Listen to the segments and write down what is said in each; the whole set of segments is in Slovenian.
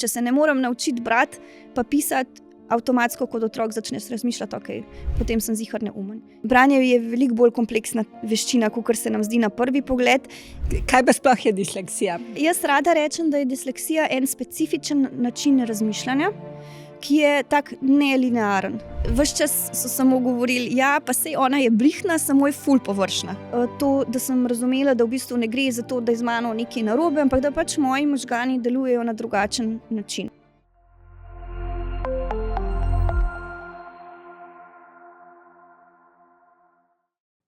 če se ne morem naučiti brati, pa pisati, avtomatsko kot otrok začneš razmišljati, ok, potem sem zihar neumen. Branje je veliko bolj kompleksna veščina, kot se nam zdi na prvi pogled. Kaj pa sploh je disleksija? Jaz rada rečem, da je disleksija en specifičen način razmišljanja, ki je tak nelinearen. Ves čas so samo govorili, ja, pa sej ona je brihna, samo je ful površna. To, da sem razumela, da v bistvu ne gre za to, da je z mano nekaj narobe, ampak da pač moji možgani delujejo na drugačen način.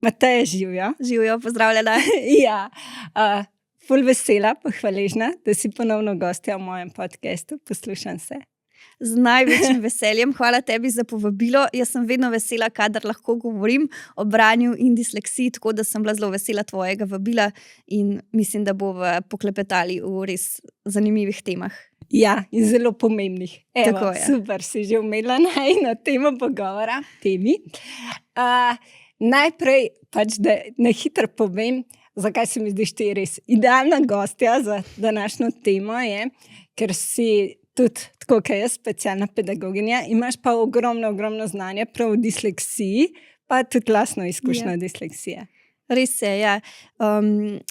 Mateja, živjo. Živjo, pozdravljena. Ja, ful vesela, pohvaležna, da si ponovno gostja v mojem podcastu. Poslušam se. Z največjim veseljem. Hvala tebi za povabilo. Jaz sem vedno vesela, kadar lahko govorim o branju in disleksiji, tako da sem bila zelo vesela tvojega vabila in mislim, da bova poklepetali v res zanimivih temah. Ja, in zelo pomembnih. Evo, tako je. Super, si že umela najino temo pogovora. Najprej pač, da na hitro povem, zakaj se mi zdiš ti res idealna gostja za današnjo temo, je, ker si tudi, tako kot jaz, specialna pedagoginja, imaš pa ogromno znanje prav o disleksiji, pa tudi lastno izkušnjo disleksije. Res je, ja.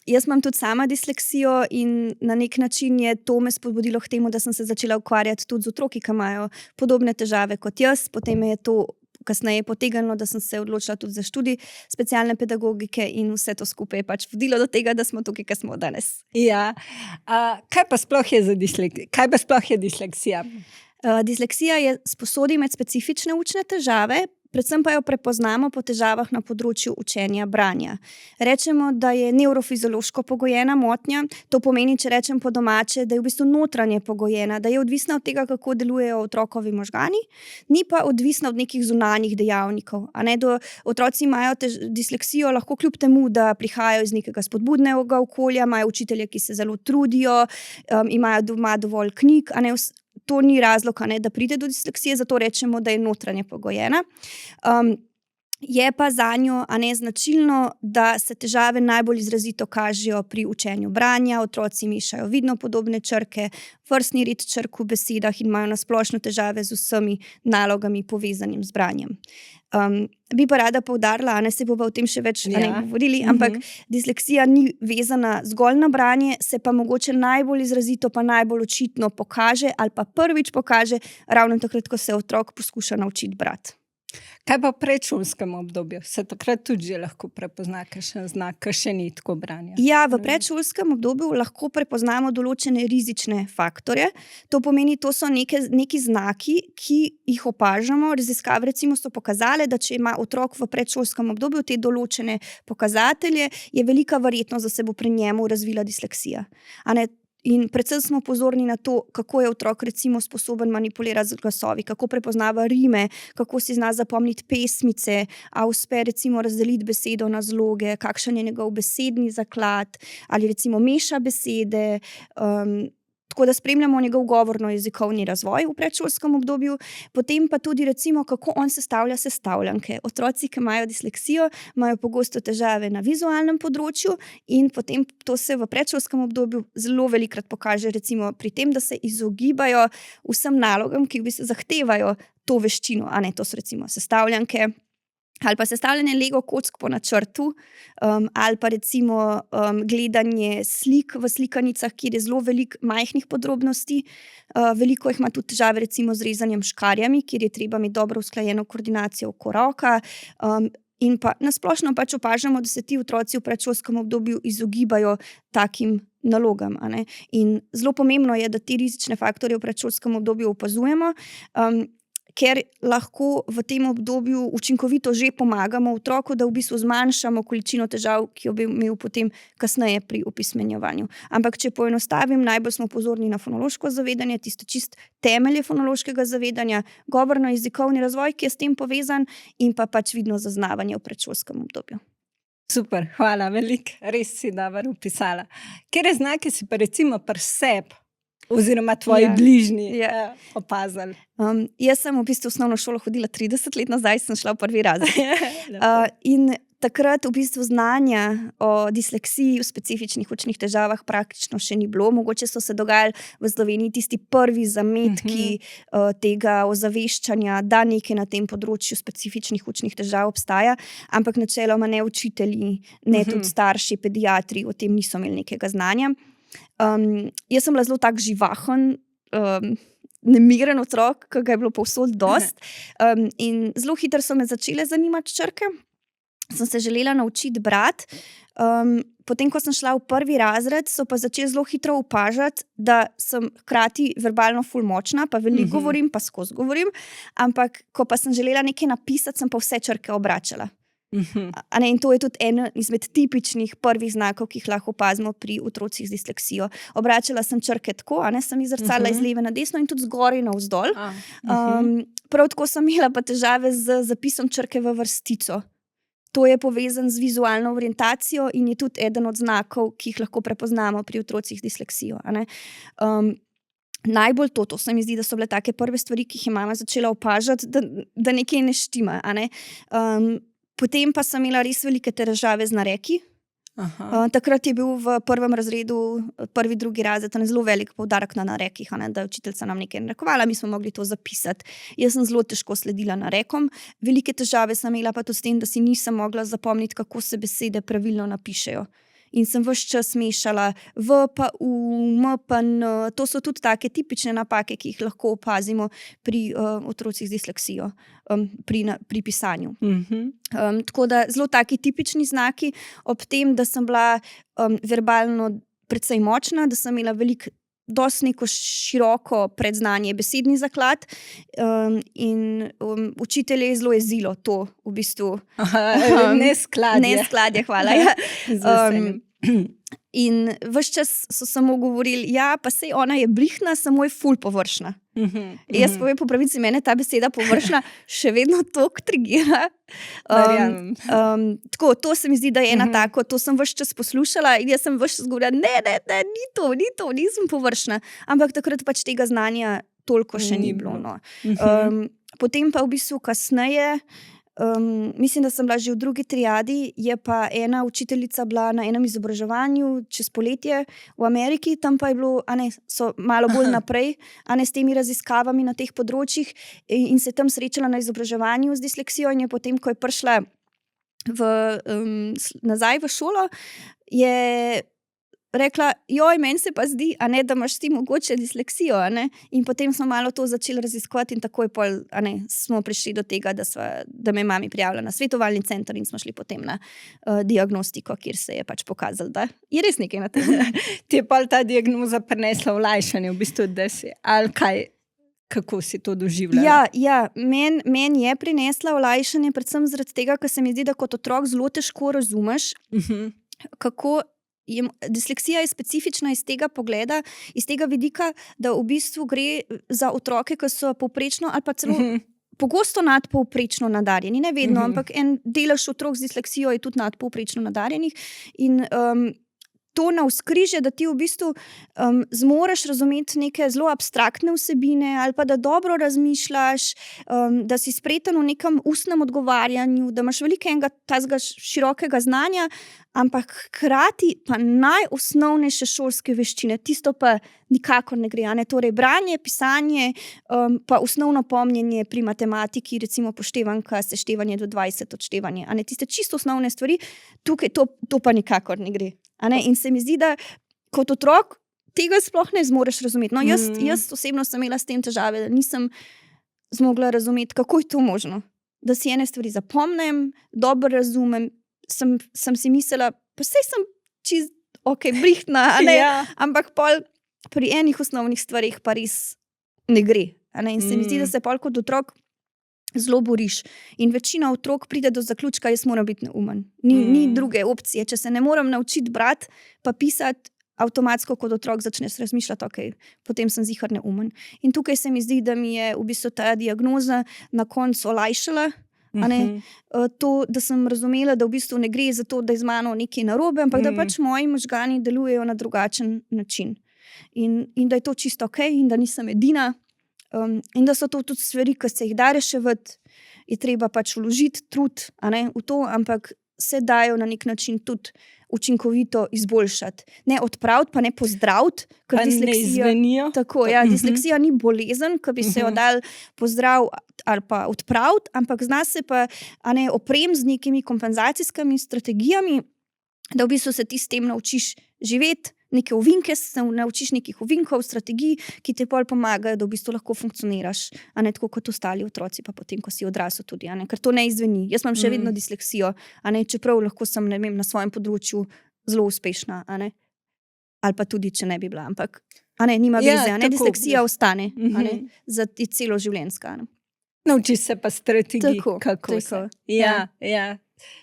Jaz imam tudi sama disleksijo in na nek način je to me spodbudilo k temu, da sem se začela ukvarjati tudi z otroki, ki imajo podobne težave kot jaz. Potem je to kasneje potegnilo, da sem se odločila tudi za študij specialne pedagogike in vse to skupaj je pač vodilo do tega, da smo tukaj, kjer smo danes. Ja. Kaj pa sploh je disleksija? Disleksija je sposodi med specifične učne težave, predvsem pa jo prepoznamo po težavah na področju učenja branja. Rečemo, da je nevrofiziološko pogojena motnja, to pomeni, če rečem po domače, da je v bistvu notranje pogojena, da je odvisna od tega, kako delujejo otrokovi možgani, ni pa odvisna od nekih zunanjih dejavnikov. Otroci imajo disleksijo lahko kljub temu, da prihajajo iz nekega spodbudnega okolja, imajo učitelje, ki se zelo trudijo, imajo doma dovolj knjig, to ni razlog, da pride do disleksije, zato rečemo, da je notranje pogojena. Je pa zanjo značilno, da se težave najbolj izrazito kažejo pri učenju branja, otroci mešajo vidno podobne črke, vrstni red črk v besedah in imajo na splošno težave z vsemi nalogami povezanim z branjem. Bi pa rada poudarila, se bova o tem še več govorili, ampak disleksija ni vezana zgolj na branje, se pa mogoče najbolj izrazito pa najbolj očitno pokaže ali pa prvič pokaže ravno takrat, ko se otrok poskuša naučiti brati. Kaj pa v predšolskem obdobju? Se takrat tudi že lahko prepozna kakšen znak, ki še ni tako branja? Ja, v predšolskem obdobju lahko prepoznamo določene rizične faktorje. To pomeni, to so neki znaki, ki jih opažamo. Raziskave recimo so pokazale, da če ima otrok v predšolskem obdobju te določene pokazatelje, je velika verjetnost, da se bo pri njemu razvila disleksija. In predvsem smo pozorni na to, kako je otrok recimo sposoben manipulirati z glasovi, kako prepoznava rime, kako si zna zapomniti pesmice, a uspe recimo razdeliti besedo na zloge, kakšen je njegov besedni zaklad, ali recimo meša besede, tako da spremljamo njegov govorno-jezikovni razvoj v predšolskem obdobju, potem pa tudi recimo, kako on sestavlja sestavljanke. Otroci, ki imajo disleksijo, imajo pogosto težave na vizualnem področju in potem to se v predšolskem obdobju zelo velikokrat pokaže recimo pri tem, da se izogibajo vsem nalogam, ki v bistvu zahtevajo to veščino, to so recimo sestavljanke, ali pa sestavljanje Lego kock po načrtu, ali pa recimo gledanje slik v slikanicah, kjer je zelo veliko majhnih podrobnosti. Veliko jih ima tudi težave recimo z rezanjem škarjami, kjer je treba imeti dobro usklajeno koordinacijo oko roka. In pa nasplošno pač opažamo, da se ti otroci v predšolskem obdobju izogibajo takim nalogam. In zelo pomembno je, da te rizične faktorje v predšolskem obdobju opazujemo, ker lahko v tem obdobju učinkovito že pomagamo otroku, da v bistvu zmanjšamo količino težav, ki jo bi imel potem kasneje pri opismenjevanju. Ampak če poenostavim, najbolj smo pozorni na fonološko zavedanje, tisto čist temelje fonološkega zavedanja, govorno-jezikovni razvoj, ki je s tem povezan, in pa pač vidno zaznavanje v predšolskem obdobju. Super, hvala, veliko, res si dobro opisala. Katere znake si pa recimo pri sebi oziroma tvoji bližnji opazili? Jaz sem v bistvu osnovno šolo hodila 30 let nazaj, sem šla v prvi razred. In takrat v bistvu znanja o disleksiji, o specifičnih učnih težavah praktično še ni bilo. Mogoče so se dogajali v Sloveniji tisti prvi zametki tega ozaveščanja, da nekaj na tem področju specifičnih učnih težav obstaja, ampak načeloma ne učitelji, ne tudi starši, pediatri o tem niso imeli nekega znanja. Jaz sem bila zelo tak živahen, nemiren otrok, ki ga je bilo povsod dost. In zelo hitro so me začele zanimati črke. Sem se želela naučiti brati. Potem, ko sem šla v 1. razred, so pa začeli zelo hitro opažati, da sem hkrati verbalno ful močna, pa veliko govorim, pa skozi govorim, ampak ko pa sem želela nekaj napisati, sem pa vse črke obračala. In to je tudi eden izmed tipičnih prvih znakov, ki jih lahko opazimo pri otrocih z disleksijo. Obračala sem črke tako, sem jih zrcala iz leve na desno in tudi zgoraj navzdol. Prav tako sem imela pa težave z zapisom črke v vrstico. To je povezan z vizualno orientacijo in je tudi eden od znakov, ki jih lahko prepoznamo pri otrocih z disleksijo. Najbolj to se mi zdi, da so bile take prve stvari, ki jih je mama začela opažati, da nekaj ne štima. Potem pa sem imela res velike težave z nareki. Takrat je bil v 1. razredu, 1., 2. razred, zelo velik poudarek na narekih, da je učiteljica nam nekaj narekovala, mi smo mogli to zapisati. Jaz sem zelo težko sledila narekom. Velike težave sem imela pa tudi s tem, da si nisem mogla zapomniti, kako se besede pravilno napišejo. In sem ves čas mešala v pa u, m pa n. To so tudi take tipične napake, ki jih lahko opazimo pri otrocih z disleksijo, pri pisanju. Tako da zelo taki tipični znaki, ob tem, da sem bila verbalno precej močna, da sem imela dosti neko široko predznanje, besedni zaklad, in učitelje je zelo jezilo to v bistvu. Neskladje, hvala. In ves čas so samo govorili, ja, pa sej ona je brihna, samo je ful površna. Jaz povem po pravici, mene ta beseda površna še vedno toliko trigira. Tako, to se mi zdi, da je ena tako, to sem ves čas poslušala in jaz sem ves čas govorila, ne, ni to, nisem površna. Ampak takrat pač tega znanja toliko še ni bilo. Potem pa v bistvu kasneje, mislim, da sem bila že v 2. triadi, je pa ena učiteljica bila na enem izobraževanju čez poletje v Ameriki, tam pa je bilo, so malo bolj naprej, s temi raziskavami na teh področjih in se tam srečala na izobraževanju z disleksijo in je potem, ko je prišla nazaj v šolo, je rekla, meni se pa zdi, da imaš ti mogoče disleksijo, In potem smo malo to začeli raziskovati in takoj smo prišli do tega, da me je mami prijavila na svetovalni center in smo šli potem na diagnostiko, kjer se je pač pokazalo, da je res nekaj na tem. Ti je pa ta diagnoza prinesla olajšanje, v bistvu, da si, ali kaj, kako si to doživljala? Ja, meni je prinesla olajšanje, predvsem zaradi tega, ker se mi zdi, da kot otrok zelo težko razumeš, kako disleksija je specifična iz tega pogleda, iz tega vidika, da v bistvu gre za otroke, ki so povprečno ali pa celo pogosto nadpovprečno nadarjeni. Ne vedno, ampak en delež otrok z disleksijo je tudi nadpovprečno nadarjenih in to navzkrižje, da ti v bistvu zmoreš razumeti neke zelo abstraktne vsebine ali pa da dobro razmišljaš, da si spreten v nekem ustnem odgovarjanju, da imaš veliko enega tazga širokega znanja, ampak hkrati pa najosnovnejše šolske veščine, tisto pa nikakor ne gre. Torej, branje, pisanje, pa osnovno pomnjenje pri matematiki, recimo poštevanka, seštevanje do 20, odštevanje. Tiste čisto osnovne stvari, tukaj to pa nikakor ne gre. In se mi zdi, da kot otrok tega sploh ne zmoreš razumeti. Jaz osebno sem imela s tem težave, da nisem zmogla razumeti, kako je to možno. Da si ene stvari zapomnim, dobro razumem, sem si mislila, pa sej sem čisto brihtna, ampak pol pri enih osnovnih stvarih pa res ne gre. In se mi zdi, da se pol kot otrok zelo boriš. In večina otrok pride do zaključka, jaz moram biti neumen. Ni druge opcije. Če se ne moram naučiti brati, pa pisati, avtomatsko kot otrok začneš razmišljati, potem sem ziher neumen. In tukaj se mi zdi, da mi je v bistvu ta diagnoza na koncu olajšala, to, da sem razumela, da v bistvu ne gre za to, da je z mano nekaj narobe, ampak da pač moji možgani delujejo na drugačen način. In da je to čisto in da nisem edina, in da so to tudi stvari, ki se jih da reševati, je treba pač vložiti trud v to, ampak se dajo na nek način tudi učinkovito izboljšati. Ne odpraviti, pa ne pozdraviti, ker Pa ne disleksija... izvenijo. Tako, ja, disleksija ni bolezen, ki bi se jo dal pozdrav ali pa odpraviti, ampak zna se pa oprem z nekimi kompenzacijskimi strategijami, da v bistvu se ti s tem naučiš živeti, neke ovinke, se naučiš nekih ovinkov, strategij, ki ti pol pomagajo, da v bistvu lahko funkcioniraš, tako kot ostali otroci, pa potem, ko si odrasel tudi, ker to ne izzveni. Jaz imam še vedno disleksijo, čeprav lahko sem, ne vem, na svojem področju zelo uspešna, ali pa tudi, če ne bi bila, ampak nima veze, disleksija ostane, za celo življenjska. Naučiš se pa strategij, Tako, kako tako. se. Ja.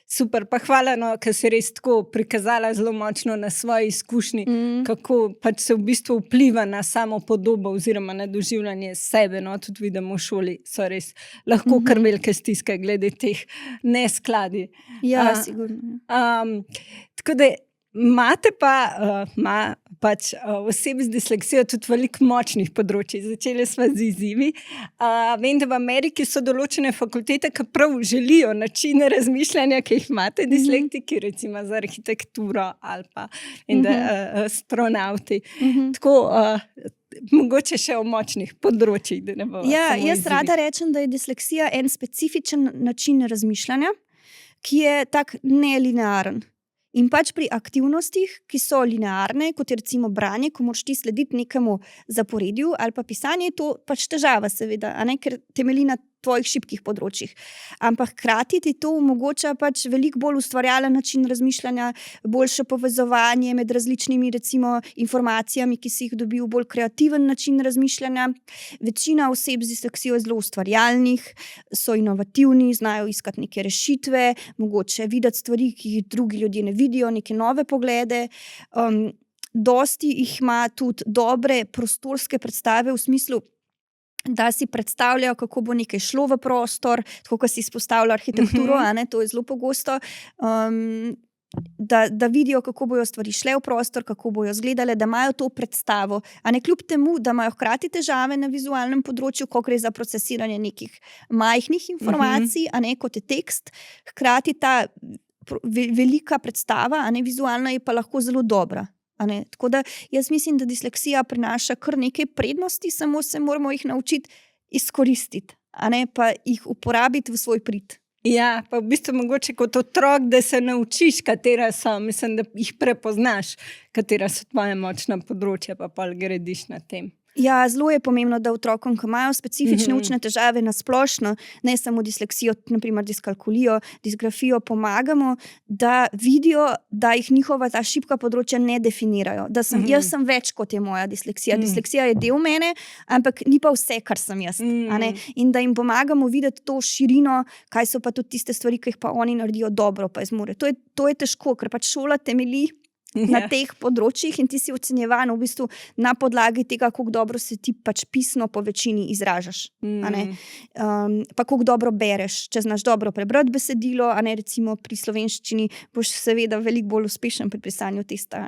Super, pa hvala, ker si res tako prikazala zelo močno na svoji izkušnji, kako pač se v bistvu vpliva na samo podobo oziroma na doživljanje sebe. Tudi vidimo v šoli, so res lahko kar velike stiske glede teh neskladij. Ja, sigurno. Tako da imate pa pač osebi z disleksijo tudi veliko močnih področij. Začeli smo z izzivi. Vem, da v Ameriki so določene fakultete, ki prav želijo načine razmišljanja, ki jih imate dislektiki, recimo za arhitekturo ali pa astronavti. Tako, mogoče še o močnih področjih, da ne bo Ja, samo jaz izzivi. rada rečem, da je disleksija en specifičen način razmišljanja, ki je tak nelinearen. In pač pri aktivnostih, ki so linearne, kot je recimo branje, ko moraš ti slediti nekemu zaporedju ali pa pisanje, je to pač težava seveda, ker temelji na tvojih šibkih področjih. Ampak hkrati ti to omogoča pač veliko bolj ustvarjalen način razmišljanja, boljše povezovanje med različnimi recimo informacijami, ki si jih dobil, bolj kreativen način razmišljanja. Večina oseb z disleksijo je zelo ustvarjalnih, so inovativni, znajo iskati neke rešitve, mogoče videti stvari, ki jih drugi ljudje ne vidijo, neke nove poglede. Dosti jih ima tudi dobre prostorske predstave v smislu, da si predstavljajo, kako bo nekaj šlo v prostor, tako kot si izpostavlja arhitekturo, to je zelo pogosto, da vidijo, kako bojo stvari šle v prostor, kako bojo izgledale, da imajo to predstavo. Kljub temu, da imajo hkrati težave na vizualnem področju, ko gre za procesiranje nekih majhnih informacij, kot je tekst, hkrati ta velika predstava, vizualna, je pa lahko zelo dobra. Tako da jaz mislim, da disleksija prinaša kar nekaj prednosti, samo se moramo jih naučiti izkoristiti, pa jih uporabiti v svoj prid. Ja, pa v bistvu mogoče kot otrok, da se naučiš, katera so, mislim, da jih prepoznaš, katera so tvoje močna področja, pa pol gradiš na tem. Ja, zelo je pomembno, da otrokom, ki imajo specifične učne težave na splošno, ne samo disleksijo, naprimer diskalkulijo, disgrafijo, pomagamo, da vidijo, da jih njihova ta šibka področja ne definirajo. Jaz sem več, kot je moja disleksija. Disleksija je del mene, ampak ni pa vse, kar sem jaz. In da jim pomagamo videti to širino, kaj so pa tudi tiste stvari, ki jih pa oni naredijo dobro, pa zmore. To je težko, ker pač šola temelji na teh področjih in ti si ocenjevan v bistvu na podlagi tega, kako dobro se ti pač pisno po večini izražaš. Pa kako dobro bereš. Če znaš dobro prebrati besedilo, recimo pri slovenščini, boš seveda veliko bolj uspešen pri pisanju testa.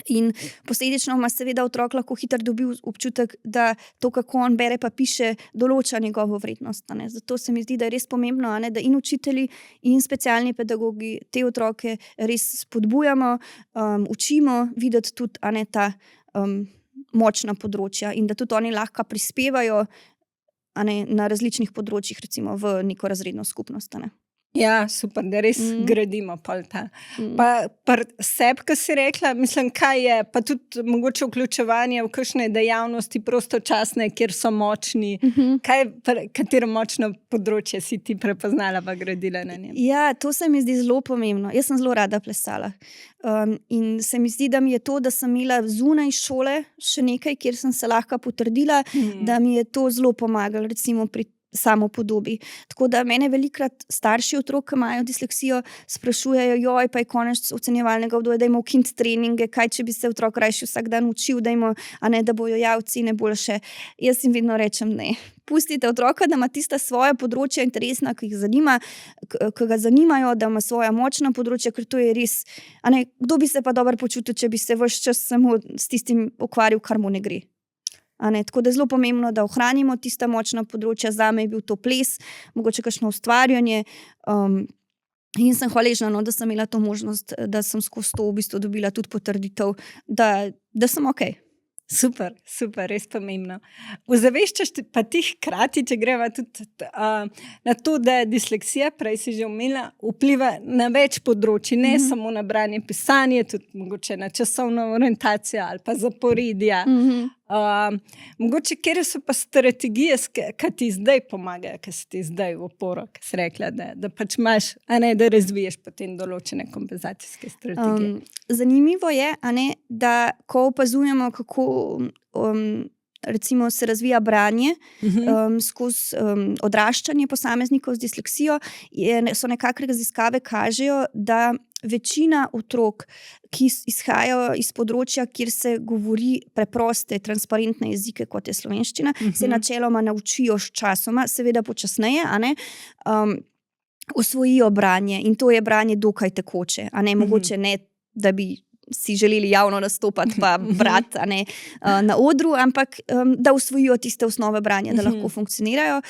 In posledično ima seveda otrok lahko hitro dobil občutek, da to, kako on bere pa piše, določa njegovo vrednost. Zato se mi zdi, da je res pomembno, da in učitelji in specialni pedagogi te otroke res spodbujamo, učimo videti tudi ta močna področja in da tudi oni lahko prispevajo na različnih področjih, recimo v neko razredno skupnost. Ja, super, da res gradimo pol ta. Pa sebi, ki si rekla, mislim, kaj je, pa tudi mogoče vključevanje v kakšne dejavnosti prostočasne, kjer so močni. Katero močno področje si ti prepoznala pa gradila na njem? Ja, to se mi zdi zelo pomembno. Jaz sem zelo rada plesala. In se mi zdi, da mi je to, da sem imela zunaj šole še nekaj, kjer sem se lahko potrdila, da mi je to zelo pomagalo, recimo pri samopodobi. Tako da mene velikokrat starši otrok, ki imajo disleksijo, sprašujejo, pa je konec ocenjevalnega obdobja, dajmo ukiniti treninge, kaj če bi se otrok rajši vsak dan učil, dajmo, da bojo ocene boljše. Jaz jim vedno rečem ne. Pustite otroka, da ima tista svoja področja interesna, ki ga zanimajo, da ima svoja močna področja, ker to je res, kdo bi se pa dobro počutil, če bi se ves čas samo s tistim ukvarjal, kar mu ne gre. Tako da je zelo pomembno, da ohranimo tista močna področja. Zame je bil to ples, mogoče kakšno ustvarjanje, In sem hvaležna, no, da sem imela to možnost, da sem skozi to v bistvu dobila tudi potrditev, da sem okej. Super, super, res pomembno. Ozaveščaš pa ti hkrati, če greva tudi na to, da disleksija, prej si že omenila, vpliva na več področji, ne samo na branje, pisanje, tudi mogoče na časovno orientacijo ali pa zaporedja. Mogoče, kjer so pa strategije, ki ti zdaj pomagajo, ki si ti zdaj v oporo, ki si rekla, da pač imaš, a ne, da razviješ potem določene kompenzacijske strategije. Zanimivo je, a ne, da ko opazujemo, kako recimo se razvija branje skozi odraščanje posameznikov z disleksijo, so nekakšne raziskave kažejo, da večina otrok, ki izhajajo iz področja, kjer se govori preproste, transparentne jezike, kot je slovenščina, se načeloma naučijo s časoma, seveda počasneje, a ne, osvojijo branje, in to je branje dokaj tekoče, a ne, mogoče ne, da bi si želeli javno nastopati pa brati, a ne, na odru, ampak da osvojijo tiste osnove branja, da lahko funkcionirajo.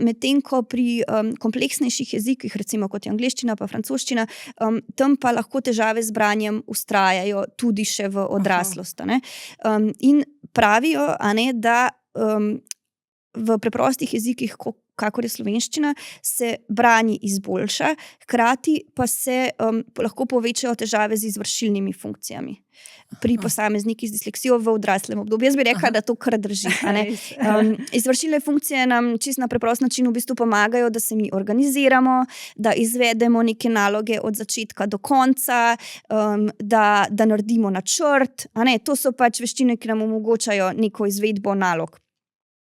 Medtem ko pri kompleksnejših jezikih, recimo kot je angleščina pa francoščina, tam pa lahko težave z branjem vztrajajo tudi še v odraslost. A ne. In pravijo, a ne, da v preprostih jezikih, kakor je slovenščina, se branje izboljša, hkrati pa se lahko povečajo težave z izvršilnimi funkcijami pri posameznikih z disleksijo v odraslem obdobju. Jaz bi rekla, da to kar drži. A ne? Izvršilne funkcije nam čisto na preprost način v bistvu pomagajo, da se mi organiziramo, da izvedemo neke naloge od začetka do konca, da naredimo načrt. A ne? To so pač veščine, ki nam omogočajo neko izvedbo nalog.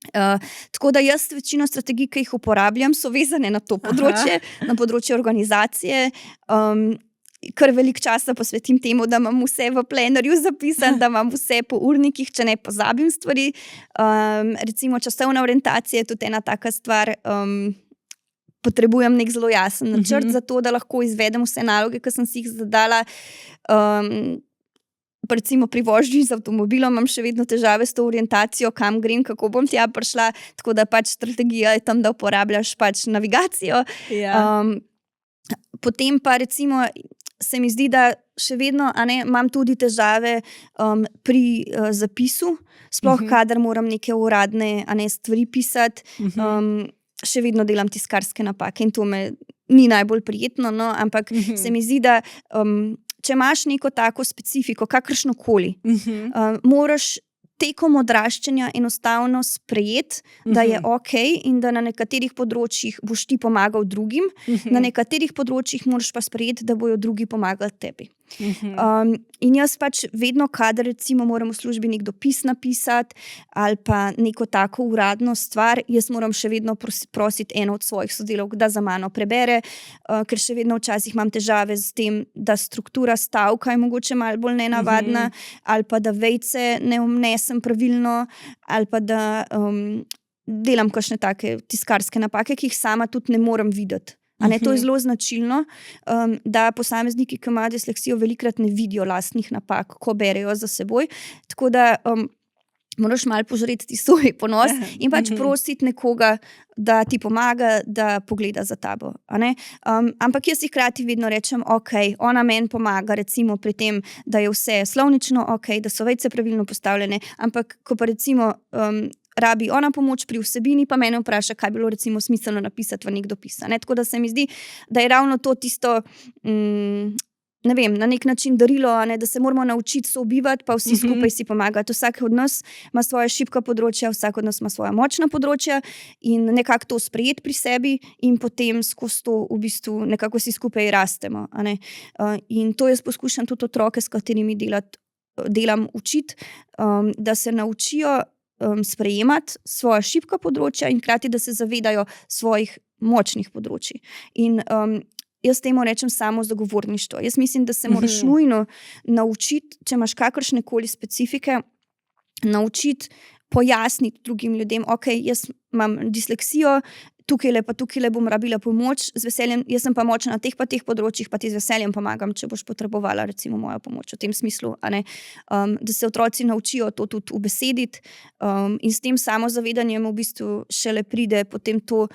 Tako da jaz večino strategij, ki jih uporabljam, so vezane na to področje, na področje organizacije. Kar veliko časa posvetim temu, da imam vse v plenerju zapisano, da imam vse po urnikih, če ne pozabim stvari. Recimo časovna orientacija je tudi ena taka stvar. Potrebujem nek zelo jasen načrt za to, da lahko izvedem vse naloge, ki sem si jih zadala. Recimo pri vožnji z avtomobilom imam še vedno težave s to orientacijo, kam grem, kako bom tja prišla, tako da pač strategija je tam, da uporabljaš pač navigacijo. Potem pa recimo se mi zdi, da še vedno, a ne, imam tudi težave pri zapisu, sploh kadar moram neke uradne, a ne, stvari pisati. Še vedno delam tiskarske napake in to me ni najbolj prijetno, no, ampak se mi zdi, da če imaš neko tako specifiko, kakršnokoli, moraš tekom odraščanja enostavno sprejeti, da je okej in da na nekaterih področjih boš ti pomagal drugim, na nekaterih področjih moraš pa sprejeti, da bojo drugi pomagali tebi. In jaz pač vedno, kadar recimo moram v službi nek dopis napisati ali pa neko tako uradno stvar, jaz moram še vedno prositi eno od svojih sodelavk, da za mano prebere, ker še vedno včasih imam težave s tem, da struktura stavka je mogoče malo bolj nenavadna, ali pa da vejice ne vnesem pravilno, ali pa da delam kakšne take tiskarske napake, ki jih sama tudi ne morem videti. A ne, to je zelo značilno, da posamezniki, ki imajo disleksijo, velikrat ne vidijo lastnih napak, ko berejo za seboj, tako da moraš malo požreti svoj ponos in pač prositi nekoga, da ti pomaga, da pogleda za tabo. A ne? Ampak jaz hkrati vedno rečem, okej, ona meni pomaga recimo pri tem, da je vse slovnično okej, da so vejice pravilno postavljene, ampak ko pa recimo rabi ona pomoč pri vsebini, pa mene vpraša, kaj bi bilo recimo smiselno napisati v nek dopis. Ne? Tako da se mi zdi, da je ravno to tisto, ne vem, na nek način darilo, ne? Da se moramo naučiti sobivati, pa vsi skupaj si pomagati. Vsak od nas ima svoje šibka področja, vsak od nas ima svoja močna področja in nekako to sprejeti pri sebi in potem skozi to v bistvu nekako si skupaj rastemo. A ne? In to jaz poskušam tudi otroke, s katerimi delam učiti, da se naučijo sprejemati svoja šibka področja in hkrati, da se zavedajo svojih močnih področij. In jaz temu rečem samo zagovorništvo. Jaz mislim, da se moraš nujno naučiti, če imaš kakršnekoli specifike, naučiti pojasniti drugim ljudem, okej, jaz imam disleksijo, tukajle bom rabila pomoč, z veseljem, jaz sem pa močna na teh pa teh področjih, pa ti z veseljem pomagam, če boš potrebovala recimo mojo pomoč v tem smislu, a ne, da se otroci naučijo to tudi ubesediti, in s tem samozavedanjem v bistvu šele pride potem to,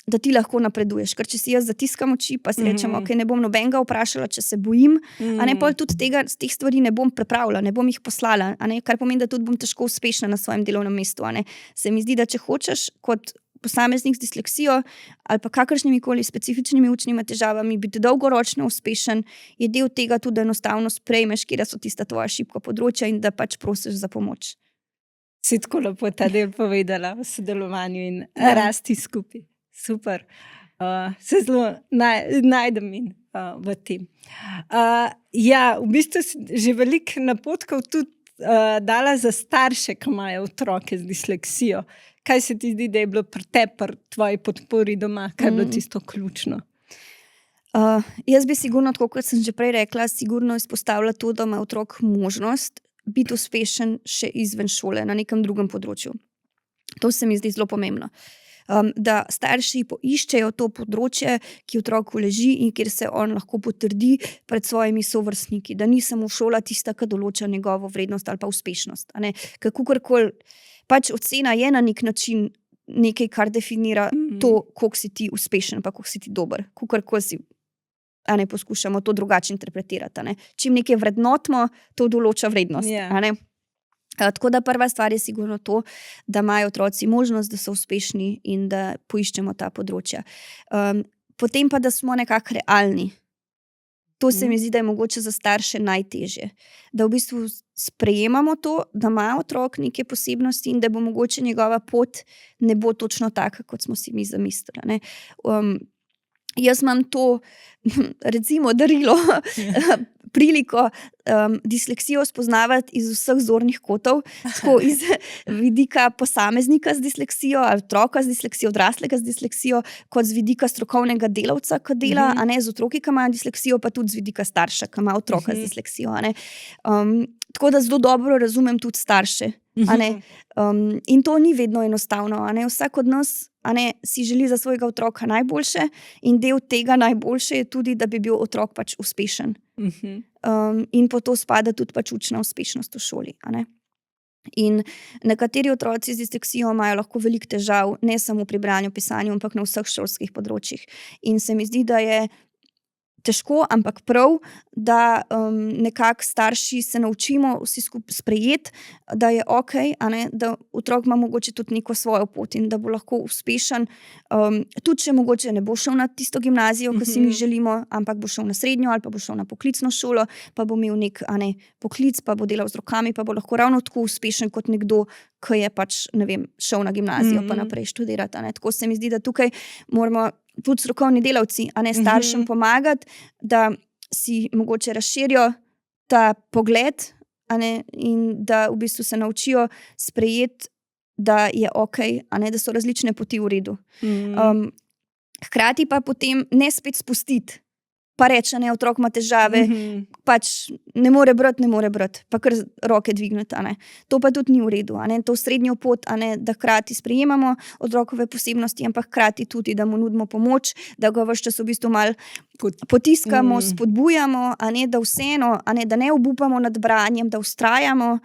da ti lahko napreduješ. Ker če si jaz zatiskam oči, pa si rečem, ok, ne bom nobenega vprašala, če se bojim, a ne, pol tudi teh stvari ne bom prepravila, ne bom jih poslala, a ne, kar pomeni, da tudi bom težko uspešna na svojem delovnem mestu, a ne. Se mi zdi, da če hočeš kot posameznik z disleksijo ali pa kakršnimi koli specifičnimi učnimi težavami biti dolgoročno uspešen, je del tega tudi, da enostavno sprejmeš, kje so tista tvoja šibka področja in da pač prosiš za pomoč. Si tako lepo ta del povedala v sodelovanju in rasti skupaj. Super. Se zelo najdem in v tem. Ja, v bistvu si že veliko napotkov tudi dala za starše, ki imajo otroke z disleksijo. Kaj se ti zdi, da je bilo pri tebi, pri tvoji podpori doma, kaj je bilo tisto ključno? Jaz bi sigurno, tako kot sem že prej rekla, sigurno izpostavila to, da ima otrok možnost biti uspešen še izven šole, na nekem drugem področju. To se mi zdi zelo pomembno. Da starši poiščejo to področje, ki otroku leži in kjer se on lahko potrdi pred svojimi sovrstniki, da ni samo šola tista, ki določa njegovo vrednost ali pa uspešnost. Kakorkoli, pač ocena je na nek način nekaj, kar definira to, koliko si ti uspešen, pa koliko si ti dober. Kakorkoli si, a ne, poskušamo to drugače interpretirati. A ne. Čim nekaj vrednotimo, to določa vrednost. A ne. Tako da prva stvar je sigurno to, da imajo otroci možnost, da so uspešni in da poiščemo ta področja. Potem pa, da smo nekako realni. To se mi zdi, da je mogoče za starše najtežje. Da v bistvu sprejemamo to, da ima otrok neke posebnosti in da bo mogoče njegova pot ne bo točno taka, kot smo si mi zamislili. Jaz imam to, recimo, darilo, priliko disleksijo spoznavati iz vseh zornih kotov, tako iz vidika posameznika z disleksijo ali otroka z disleksijo, odraslega z disleksijo, kot z vidika strokovnega delavca, ki dela, a ne, z otroki, ki imajo disleksijo, pa tudi z vidika starša, ki ima otroka z disleksijo. A ne. Tako da zelo dobro razumem tudi starše. A ne. In to ni vedno enostavno. A ne. Vsak od nas, a ne, si želi za svojega otroka najboljše in del tega najboljše je tudi, da bi bil otrok pač uspešen. In po to spada tudi pač učna uspešnost v šoli. A ne. In nekateri otroci z disleksijo imajo lahko veliko težav, ne samo pri branju, pisanju, ampak na vseh šolskih področjih. In se mi zdi, da je težko, ampak prav, da nekako starši se naučimo vsi skupaj sprejeti, da je okej, a ne, da otrok ima mogoče tudi neko svojo pot in da bo lahko uspešen, tudi če mogoče ne bo šel na tisto gimnazijo, ki si mi želimo, ampak bo šel na srednjo ali pa bo šel na poklicno šolo, pa bo imel nek, a ne, poklic, pa bo delal z rokami, pa bo lahko ravno tako uspešen kot nekdo, ki je pač, ne vem, šel na gimnazijo pa naprej študirati. A ne. Tako se mi zdi, da tukaj moramo tudi strokovni delavci, a ne, staršem pomagati, da si mogoče razširijo ta pogled, a ne, in da v bistvu se naučijo sprejeti, da je okej, a ne, da so različne poti v redu. Hkrati pa potem ne spet spustiti, pa reče, ne, otrok ima težave, pač ne more brati, pa kar roke dvigneti, a ne. To pa tudi ni v redu, a ne. To srednjo pot, a ne, da hkrati sprejemamo otrokove posebnosti, ampak hkrati tudi, da mu nudimo pomoč, da ga ves čas v bistvu malo potiskamo, spodbujamo, a ne, da vseeno, a ne, da ne obupamo nad branjem, da vztrajamo.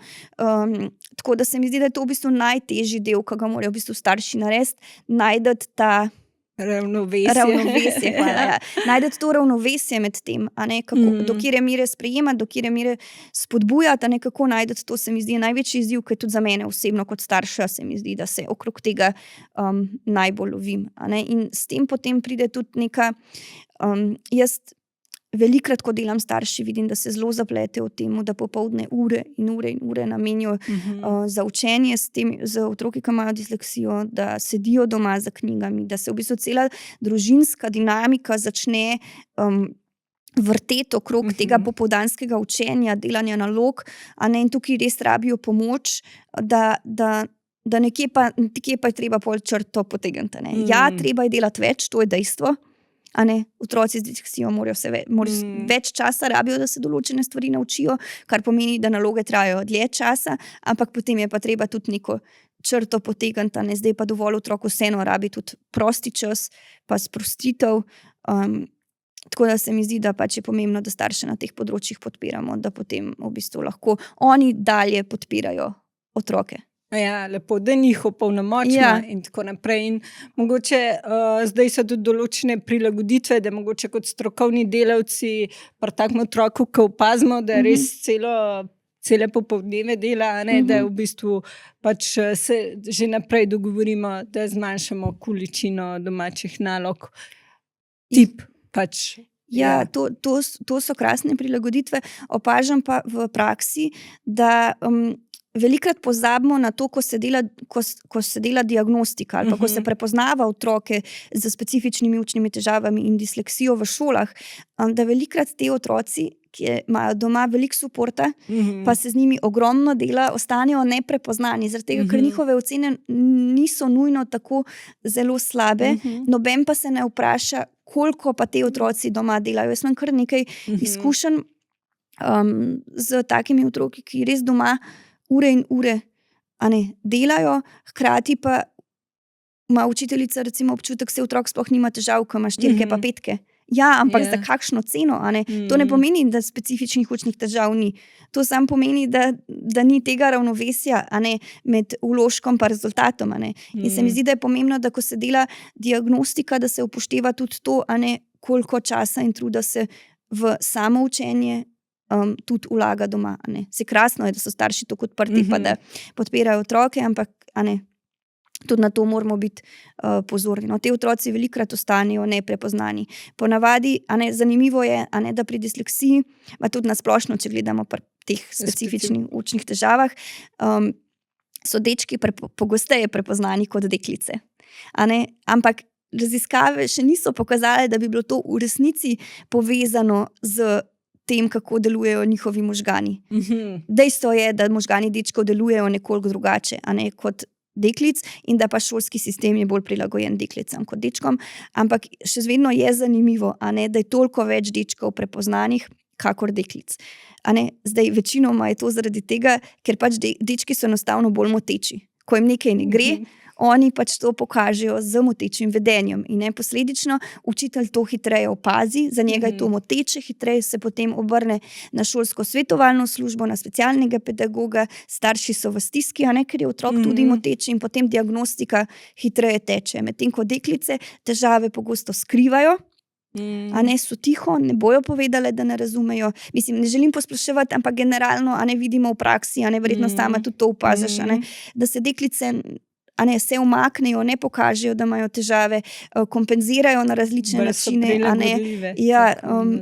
Tako da se mi zdi, da je to v bistvu najtežji del, ki ga morajo v bistvu starši narediti, najti ta ravnovesje, hvala, ja. Najdeti to ravnovesje med tem, a ne, kako, do katere mere sprejemati, do katere mere spodbujati, a ne, kako najdeti to, se mi zdi največji izziv, ki je tudi za mene osebno kot starša, se mi zdi, da se okrog tega najbolj lovim, a ne. In s tem potem pride tudi neka, jaz velikokrat, ko delam starši, vidim, da se zelo zapletejo v tem, da popoldne ure in ure namenijo za učenje z otroki, ki imajo disleksijo, da sedijo doma za knjigami, da se v bistvu cela družinska dinamika začne vrteti okrog tega popoldanskega učenja, delanja nalog, a ne, in tukaj res rabijo pomoč, da nekje pa je treba pol črto potegniti, ne. Ja, treba je delati več, to je dejstvo, a ne, otroci z disleksijo morajo več časa rabijo, da se določene stvari naučijo, kar pomeni, da naloge trajajo dlje časa, ampak potem je pa treba tudi neko črto potegniti, a ne. Zdaj pa dovolj otrok vseeno rabi tudi prosti čas, pa sprostitev, tako da se mi zdi, da pač je pomembno, da starše na teh področjih podpiramo, da potem v bistvu lahko oni dalje podpirajo otroke. Ja, lepo, da njih opolnomočimo Ja. in tako naprej. In mogoče zdaj so tudi določene prilagoditve, da mogoče kot strokovni delavci pri takem otroku, ko opazimo, da res cele popoldneve dela, a ne, da v bistvu pač se že naprej dogovorimo, da zmanjšamo količino domačih nalog. Tip pač. Ja, to so krasne prilagoditve. Opažam pa v praksi, da velikokrat pozabimo na to, ko se dela diagnostika ali pa ko se prepoznava otroke z specifičnimi učnimi težavami in disleksijo v šolah, da velikokrat te otroci, ki imajo doma veliko suporta, pa se z njimi ogromno dela, ostanejo neprepoznani, zaradi tega, ker njihove ocene niso nujno tako zelo slabe, noben pa se ne vpraša, koliko pa te otroci doma delajo. Jaz imam kar nekaj izkušenj z takimi otroki, ki res doma ure in ure delajo, hkrati pa ima učiteljica recimo občutek, se otrok sploh nima težav, ko ima 4 pa 5. Ja, ampak za kakšno ceno? To ne pomeni, da specifičnih učnih težav ni. To samo pomeni, da ni tega ravnovesja med vložkom pa rezultatom. In se mi zdi, da je pomembno, da ko se dela diagnostika, da se upošteva tudi to, koliko časa in truda se v samo učenje tudi vlaga doma. Se krasno je, da so starši tako odprti, pa da podpirajo otroke, ampak tudi na to moramo biti pozorni. No, te otroci velikokrat ostanejo neprepoznani. Ponavadi, zanimivo je, da pri disleksiji, pa tudi nasplošno, če gledamo pri teh specifičnih učnih težavah, so dečki pogosteje prepoznani kot deklice. Ampak raziskave še niso pokazale, da bi bilo to v resnici povezano z tem, kako delujejo njihovi možgani. Dejstvo je, da možgani dečkov delujejo nekoliko drugače, kot deklic, in da pa šolski sistem je bolj prilagojen deklicam kot dečkom, ampak še vedno je zanimivo, da je toliko več dečkov prepoznanih kakor deklic. Zdaj, večinoma je to zaradi tega, ker pač dečki so enostavno bolj moteči. Ko jim nekaj ne gre, oni pač to pokažejo z motečim vedenjem in posledično učitelj to hitreje opazi, za njega je to moteče, hitreje se potem obrne na šolsko svetovalno službo, na specialnega pedagoga, starši so v stiski, ker je otrok tudi moteč in potem diagnostika hitreje teče. Medtem ko deklice težave pogosto skrivajo, so tiho, ne bojo povedale, da ne razumejo. Mislim, ne želim posploševati, ampak generalno vidimo v praksi, verjetno sama tudi to opaziš, da se deklice se umaknejo, ne pokažejo, da imajo težave, kompenzirajo na različne načine,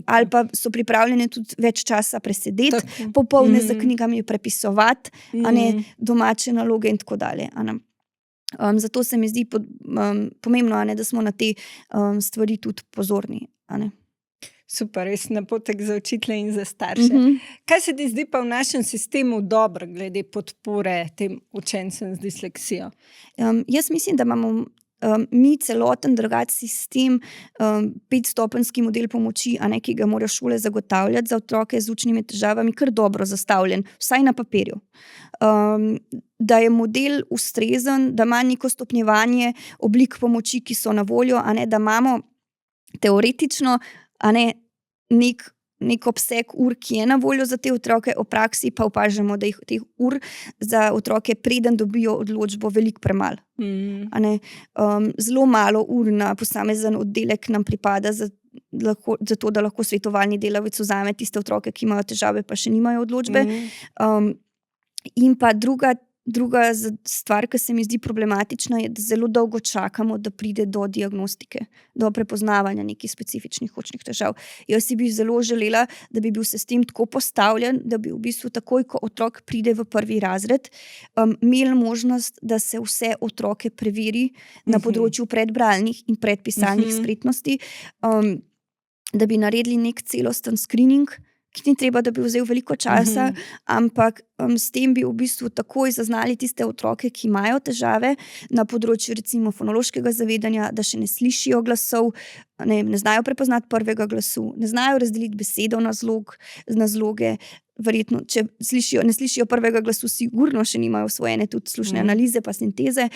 ali pa so pripravljene tudi več časa presedeti, popoldne za knjigami prepisovati, domače naloge in tako dalje. Zato se mi zdi pomembno, da smo na te stvari tudi pozorni. Super, res napotek za učitelje in za starše. Kaj se ti zdi pa v našem sistemu dobro glede podpore tem učencem z disleksijo? Jaz mislim, da imamo mi celoten drugačen sistem, 5-stopenjski model pomoči, ki ga morajo šole zagotavljati za otroke z učnimi težavami, kar dobro zastavljen, vsaj na papirju. Da je model ustrezen, da ima neko stopnjevanje oblik pomoči, ki so na voljo, da imamo teoretično nek obseg ur, ki je na voljo za te otroke, v praksi pa opažamo, da jih teh ur za otroke, preden dobijo odločbo, veliko premalo. Zelo malo ur na posamezen oddelek nam pripada za to, da lahko svetovalni delavec vzame tiste otroke, ki imajo težave, pa še nimajo odločbe. In pa druga stvar, ki se mi zdi problematična, je, da zelo dolgo čakamo, da pride do diagnostike, do prepoznavanja nekih specifičnih učnih težav. Jaz si bi zelo želela, da bi bil sistem tako postavljen, da bi v bistvu takoj, ko otrok pride v 1. razred, imeli možnost, da se vse otroke preveri na področju predbralnih in predpisalnih spretnosti, da bi naredili nek celosten screening, ki ni treba, da bi vzel veliko časa, ampak s tem bi v bistvu takoj zaznali tiste otroke, ki imajo težave na področju recimo fonološkega zavedanja, da še ne slišijo glasov, ne znajo prepoznati prvega glasu, ne znajo razdeliti besedo na zloge, verjetno, če ne slišijo prvega glasu, sigurno še nimajo osvojene tudi slušne analize pa sinteze,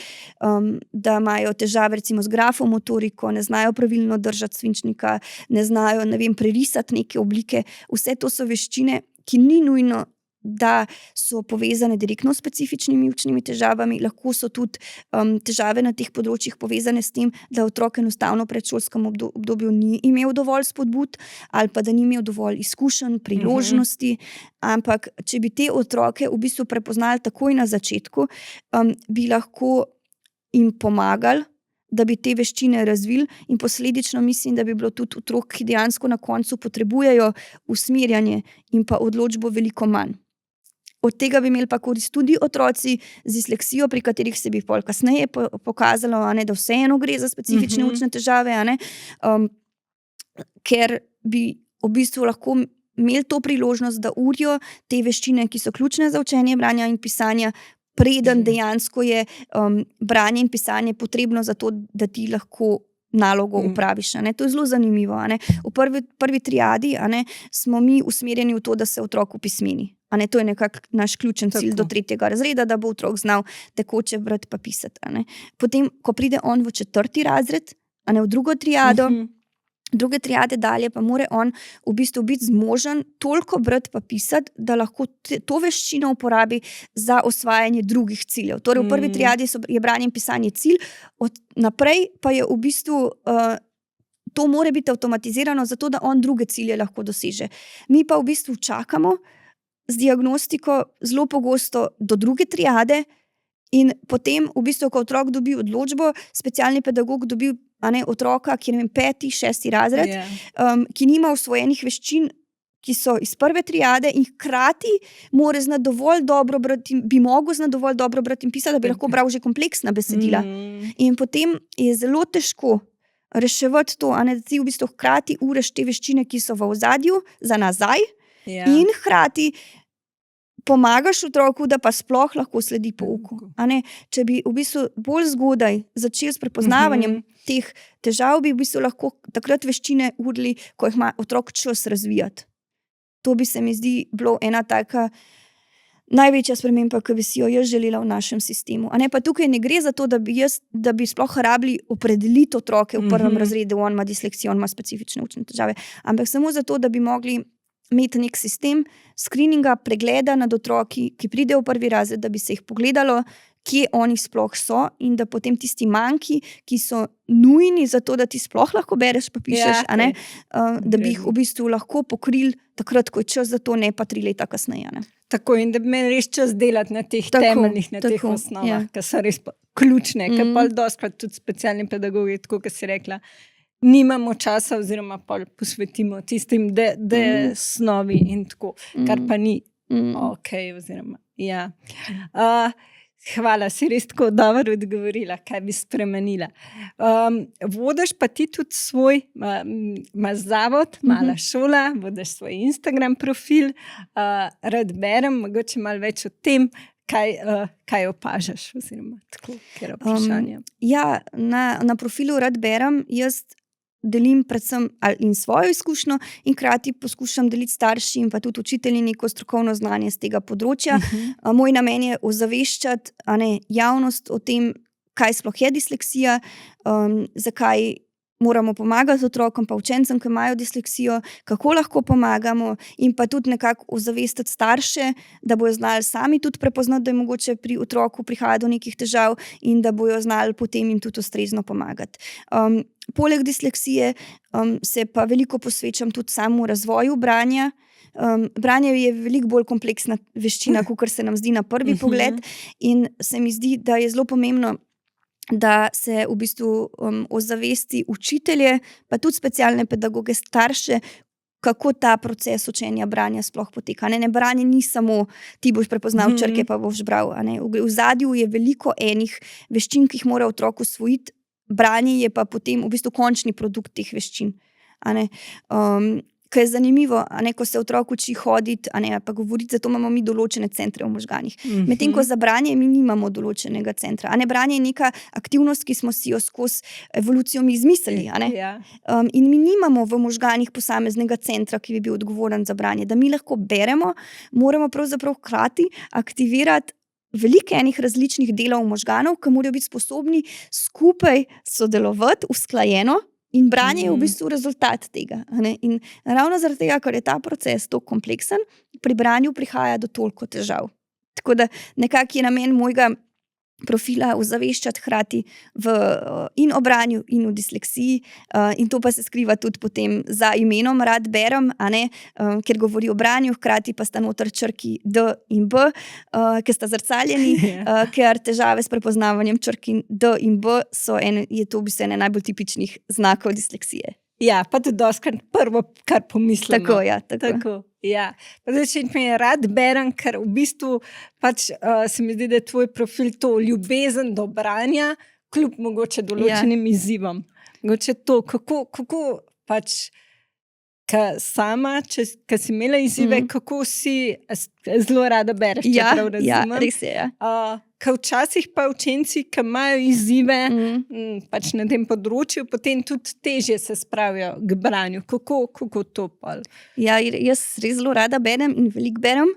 da imajo težave recimo z grafomotoriko, ne znajo pravilno držati svinčnika, ne znajo, prerisati neke oblike. Vse to so veščine, ki ni nujno da so povezane direktno s specifičnimi učnimi težavami, lahko so tudi težave na teh področjih povezane s tem, da otrok enostavno v predšolskem obdobju ni imel dovolj spodbud ali pa da ni imel dovolj izkušenj, priložnosti, ampak če bi te otroke v bistvu prepoznali takoj na začetku, bi lahko jim pomagali, da bi te veščine razvili in posledično mislim, da bi bilo tudi otrok, ki dejansko na koncu potrebujejo usmerjanje in pa odločbo veliko manj. Od tega bi imeli pa korist tudi otroci z disleksijo, pri katerih se bi pol kasneje pokazalo, da vseeno gre za specifične učne težave, ker bi v bistvu lahko imeli to priložnost, da urijo te veščine, ki so ključne za učenje branja in pisanja, preden dejansko je branje in pisanje potrebno za to, da ti lahko nalogo upraviš. To je zelo zanimivo. V prvi triadi smo mi usmerjeni v to, da se otrok opismeni. To je nekako naš ključen cilj do 3. razreda, da bo otrok znal tekoče brati pa pisati. Potem, ko pride on v 4. razred, v drugo triado, druge triade dalje, pa mora on v bistvu biti zmožen toliko brati pa pisati, da lahko to veščino uporabi za osvajanje drugih ciljev. Torej, v prvi triadi je branje in pisanje cilj, od naprej pa je v bistvu to mora biti avtomatizirano, zato da on druge cilje lahko doseže. Mi pa v bistvu čakamo z diagnostiko zelo pogosto do druge triade in potem, v bistvu, ko otrok dobi odločbo, specialni pedagog dobi otroka, ki je 5., 6. razred, ki nima usvojenih veščin, ki so iz prve triade in hkrati mora znati dovolj dobro brati, bi mogel znati dovolj dobro brati in pisati, da bi lahko bral že kompleksna besedila. In potem je zelo težko reševati to, da ti v bistvu hkrati uraš te veščine, ki so v ozadju za nazaj, in hkrati pomagaš otroku, da pa sploh lahko sledi pouku. Če bi v bistvu bolj zgodaj začeli s prepoznavanjem teh težav, bi v bistvu lahko takrat veščine urili, ko jih ima otrok čas razvijati. To bi se mi zdi bilo ena taka največja sprememba, ki bi si jo jaz želela v našem sistemu. Pa tukaj ne gre za to, da bi sploh rabili opredeliti otroke v 1. razredu, on ima disleksijo, on ima specifične učne težave, ampak samo zato, da bi mogli imeti nek sistem screeninga, pregleda nad otroki, ki pridejo v 1. razred, da bi se jih pogledalo, kje oni sploh so in da potem tisti manjki, ki so nujni za to, da ti sploh lahko bereš pa pišeš, da bi jih v bistvu lahko pokrili takrat, ko je čas za to, ne pa 3 leta kasneje. Tako, in da bi imeli res čas delati na teh temeljnih, na teh osnovah, ki so res ključne, ker pa dostikrat tudi specialni pedagogi, tako kot si rekla, nimamo časa oziroma posvetimo tistim snovi in tako, kar pa ni okej, oziroma, hvala, si res tako dobro odgovorila, kaj bi spremenila. Vodiš pa ti tudi svoj, imaš zavod, Mala šola, vodiš svoj Instagram profil, rad berem, mogoče malo več o tem, kaj opažaš, oziroma tako, kjer vprašanje. Na profilu Rad berem, jaz delim predvsem in svojo izkušnjo in hkrati poskušam deliti starši in pa tudi učitelji neko strokovno znanje z tega področja. Moj namen je ozaveščati javnost o tem, kaj sploh je disleksija, zakaj moramo pomagati otrokom pa učencem, ki imajo disleksijo, kako lahko pomagamo in pa tudi nekako ozavestiti starše, da bojo znali sami tudi prepoznati, da je mogoče pri otroku prihaja do nekih težav in da bojo znali potem jim tudi ustrezno pomagati. Poleg disleksije se pa veliko posvečam tudi samemu razvoju branja. Branje je veliko bolj kompleksna veščina, kakor se nam zdi na prvi pogled, in se mi zdi, da je zelo pomembno, da se v bistvu ozavesti učitelje, pa tudi specialne pedagoge, starše, kako ta proces učenja branja sploh poteka. Branje ni samo ti boš prepoznal črke pa boš bral. V ozadju je veliko enih veščin, ki jih mora otrok usvojiti, branje je pa potem v bistvu končni produkt teh veščin. Ker je zanimivo, ko se otrok uči hoditi, pa govoriti, zato imamo mi določene centre v možganih. Medtem ko za branje mi nimamo določenega centra. Branje je neka aktivnost, ki smo si jo skozi evolucijo mi izmislili. In mi nimamo v možganih posameznega centra, ki bi bil odgovoren za branje. Da mi lahko beremo, moramo pravzaprav hkrati aktivirati veliko enih različnih delov možganov, ki morajo biti sposobni skupaj sodelovati, usklajeno. In branje je v bistvu rezultat tega. In ravno zaradi tega, ker je ta proces tako kompleksen, pri branju prihaja do toliko težav. Tako da nekako je namen mojega profila ozaveščati hkrati in o branju in o disleksiji, in to pa se skriva tudi potem za imenom Rad berem, ker govori o branju, hkrati pa sta noter črki D in B, ki sta zrcaljeni, ker težave s prepoznavanjem črki D in B je to v bistvu ene najbolj tipičnih znakov disleksije. Ja, pa tudi dostikrat prvo, kar pomislimo. Tako, ja. Tako. Ja. Pa zdaj, če mi rad berem, ker v bistvu pač se mi zdi, da je tvoj profil to ljubezen do branja, kljub mogoče določenim izzivom. Mogoče to, kako pač, sama, ko si imela izzive, kako si zelo rada bereš, če prav razumem. Ja, res je, ja. Ker včasih pa učenci, ki imajo izzive pač na tem področju, potem tudi težje se spravijo k branju. Kako to pol? Ja, jaz res zelo rada berem in veliko berem.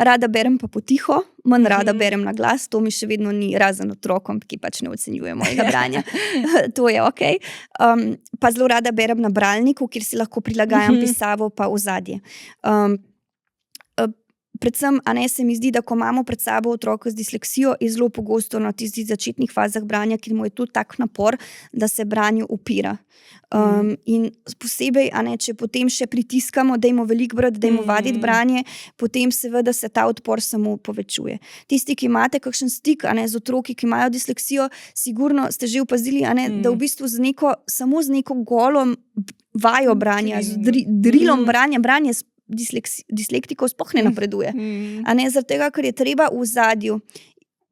Rada berem pa potiho, manj rada berem na glas, to mi še vedno ni, razen otrokom, ki pač ne ocenjuje mojega branja. To je okej. Pa zelo rada berem na bralniku, kjer si lahko prilagajam pisavo pa ozadje. Predvsem, se mi zdi, da ko imamo pred sabo otroka z disleksijo, je zelo pogosto na tistih začetnih fazah branja, ker mu je to tak napor, da se branju upira. In posebej, če potem še pritiskamo, dajmo veliko brati, dajmo vaditi branje, potem seveda se ta odpor samo povečuje. Tisti, ki imate kakšen stik z otroki, ki imajo disleksijo, sigurno ste že opazili, da v bistvu samo z neko golom vajo branja, z drilom branje dislektikov sploh ne napreduje. Zaradi tega, ker je treba v ozadju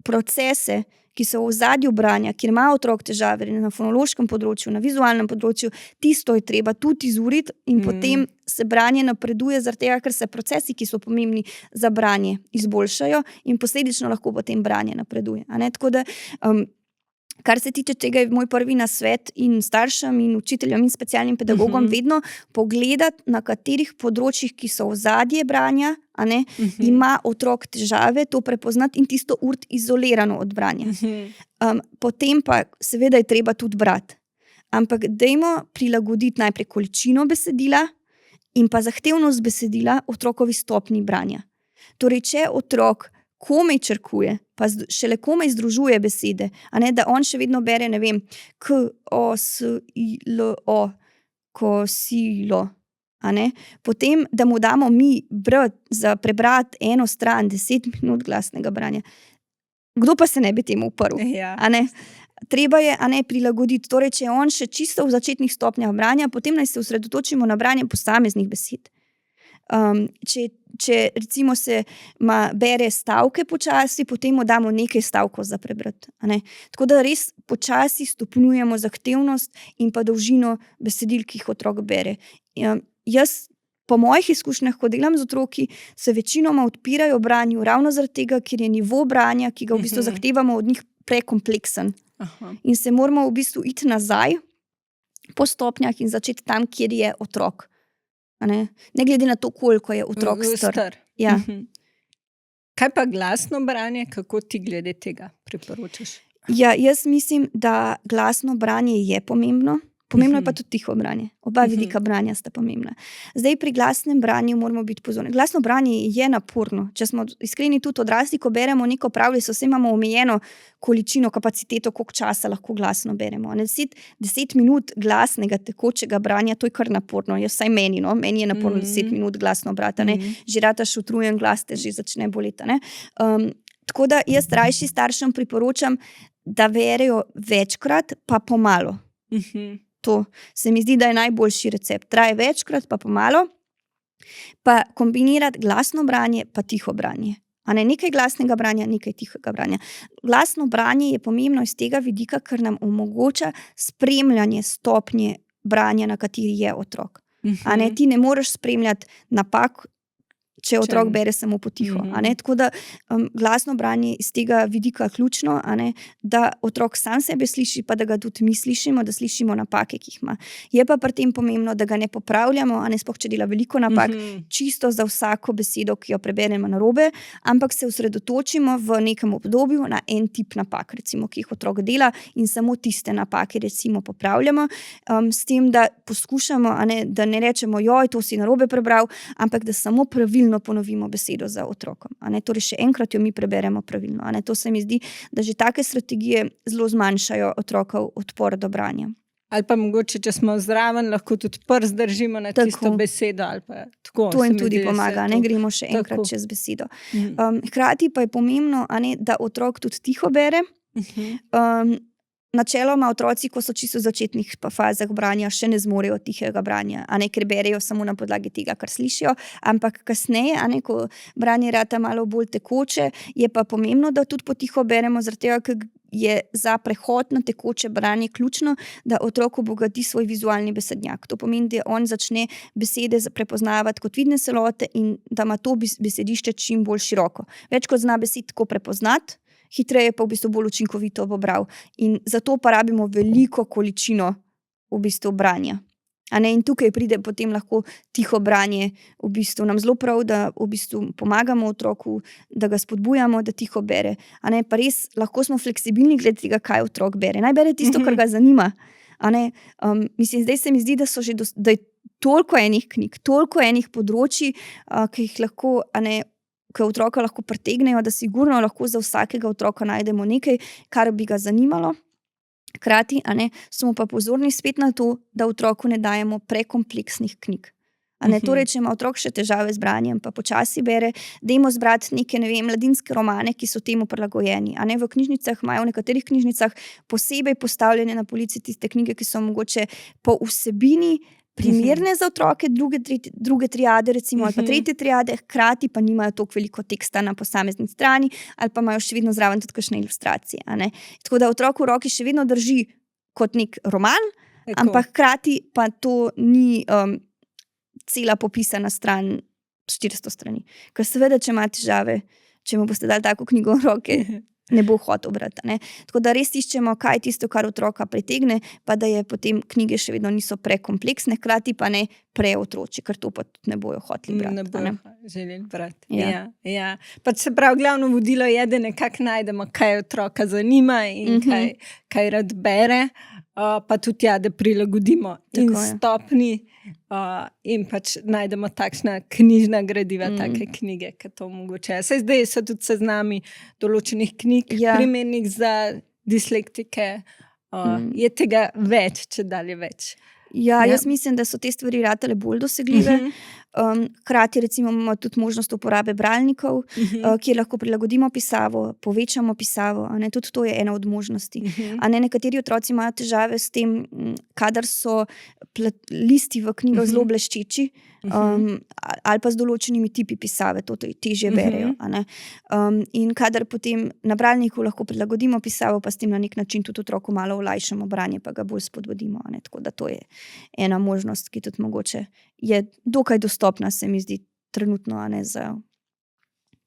procese, ki so v ozadju branja, kjer ima otrok težave na fonološkem področju, na vizualnem področju, tisto je treba tudi izuriti in potem se branje napreduje, zaradi tega, ker se procesi, ki so pomembni za branje, izboljšajo in posledično lahko potem branje napreduje. Tako da kar se tiče tega, je moj prvi nasvet in staršem in učiteljem in specialnim pedagogom vedno pogledati, na katerih področjih, ki so ozadje branja, ima otrok težave, to prepoznati in tisto uriti izolirano od branja. Potem pa seveda je treba tudi brati. Ampak dajmo prilagoditi najprej količino besedila in pa zahtevnost besedila otrokovi stopnji branja. Torej, če otrok komaj črkuje, pa šele komaj združuje besede, da on še vedno bere, ne vem, k, o, s, i, l, o, kosilo, potem, da mu damo mi za prebrati eno stran, 10 minut glasnega branja. Kdo pa se ne bi temu uprl? Ja. Treba je prilagoditi, torej, če je on še čisto v začetnih stopnjah branja, potem naj se osredotočimo na branje posameznih besed. Če recimo se bere stavke počasi, potem mu damo nekaj stavkov za prebrati. Tako da res počasi stopnjujemo zahtevnost in pa dolžino besedil, ki jih otrok bere. Jaz po mojih izkušnjah, ko delam z otroki, se večinoma odpirajo branju ravno zaradi tega, ker je nivo branja, ki ga v bistvu zahtevamo od njih, prekompleksen. In se moramo v bistvu iti nazaj po stopnjah in začeti tam, kjer je otrok. Ne glede na to, koliko je otrok star. Ja. Kaj pa glasno branje, kako ti glede tega priporočaš? Ja, jaz mislim, da glasno branje je pomembno. Pomembno je pa tudi tiho branje. Oba vidika branja sta pomembna. Zdaj pri glasnem branju moramo biti pozorni. Glasno branje je naporno. Če smo iskreni tudi odrasli, ko beremo neko pravljico, vse imamo omejeno količino, kapaciteto, koliko časa lahko glasno beremo. 10 minut glasnega, tekočega branja, to je kar naporno. Vsaj meni, meni je naporno 10 minut glasno brati. Že rataš utrujen glas, te že začne boleti. Tako da jaz rajši staršem priporočam, da berejo večkrat, pa pomalo. To se mi zdi, da je najboljši recept. Traje večkrat, pa pomalo, pa kombinirati glasno branje, pa tiho branje. Nekaj glasnega branja, nekaj tihega branja. Glasno branje je pomembno iz tega vidika, ker nam omogoča spremljanje stopnje branja, na kateri je otrok. Ti ne moreš spremljati napak, če otrok bere samo potiho. Tako da glasno branje iz tega vidika ključno, da otrok sam sebe sliši, pa da ga tudi mi slišimo, da slišimo napake, ki jih ima. Je pa pri tem pomembno, da ga ne popravljamo, sploh če dela veliko napak, čisto za vsako besedo, ki jo preberemo narobe, ampak se osredotočimo v nekem obdobju na en tip napak, recimo, ki jih otrok dela in samo tiste napake, recimo, popravljamo, s tem, da poskušamo, da ne rečemo, joj, to si narobe prebral, ampak da samo pravilno pravilno ponovimo besedo za otrokom. Torej, še enkrat jo mi preberemo pravilno. To se mi zdi, da že take strategije zelo zmanjšajo otrokov odpor do branja. Ali pa mogoče, če smo zraven, lahko tudi prst držimo na tisto besedo. Ali pa tako, to jim tudi pomaga, gremo še enkrat čez besedo. Hkrati pa je pomembno, da otrok tudi tiho bere. Načeloma otroci, ko so čisto v začetnih fazah branja, še ne zmorejo tihega branja, ker berejo samo na podlagi tega, kar slišijo, ampak kasneje, ko branje rata malo bolj tekoče, je pa pomembno, da tudi potiho beremo, zaradi tega, ker je za prehod na tekoče branje ključno, da otrok obogati svoj vizualni besednjak. To pomeni, da on začne besede prepoznavati kot vidne celote in da ima to besedišče čim bolj široko. Več kot zna besed tako prepoznati, hitreje pa v bistvu bolj učinkovito pobral. In zato pa rabimo veliko količino v bistvu branja. In tukaj pride potem lahko tiho branje, v bistvu nam zelo prav, da v bistvu pomagamo otroku, da ga spodbujamo, da tiho bere. Pa res lahko smo fleksibilni glede tega, kaj otrok bere. Naj bere tisto, kar ga zanima. Zdaj se mi zdi, da je toliko enih knjig, toliko enih področji, ki jih lahko, ki otroka lahko pritegnejo, da sigurno lahko za vsakega otroka najdemo nekaj, kar bi ga zanimalo. Hkrati, smo pa pozorni spet na to, da otroku ne dajemo prekompleksnih knjig. Torej, če ima otrok še težave z branjem, pa počasi bere, dajmo zbrati neke, mladinske romane, ki so temu prilagojeni. V knjižnicah imajo, v nekaterih knjižnicah posebej postavljene na polici tiste knjige, ki so mogoče po vsebini primerne za otroke druge triade, recimo, ali pa tretje triade, hkrati pa nimajo toliko veliko teksta na posamezni strani, ali pa imajo še vedno zraven tudi kakšne ilustracije. Tako da otrok v roki še vedno drži kot nek roman, ampak hkrati pa to ni cela popisana stran 400 strani. Ker seveda, če ima težave, če mu boste dali tako knjigo v roke, ne bo hotel brati. Tako da res iščemo, kaj je tisto, kar otroka pritegne, pa da je potem knjige še vedno niso prekompleksne, hkrati pa ne preotroči, ker to pa tudi ne bojo hoteli brati. Ne bojo želeli brati. Ja. Pa se pravi, glavno vodilo je, da nekako najdemo, kaj otroka zanima in kaj rad bere, pa tudi da prilagodimo in stopni in pač najdemo takšna knjižna gradiva, take knjige, ki to omogočajo. Zdaj so tudi seznami določenih knjig, primernih za dislektike, je tega več, če dalje več. Jaz mislim, da so te stvari ratale bolj dosegljive. Hkrati recimo imamo tudi možnost uporabe bralnikov, kjer lahko prilagodimo pisavo, povečamo pisavo. Tudi to je ena od možnosti. Nekateri otroci imajo težave s tem, kadar so listi v knjigah zelo bleščeči, ali pa z določenimi tipi pisave, to težje berejo. In kadar potem na bralniku lahko prilagodimo pisavo, pa s tem na nek način tudi otroku malo olajšamo branje, pa ga bolj spodbudimo. Tako da to je ena možnost, ki tudi mogoče je dokaj dostopna, se mi zdi trenutno.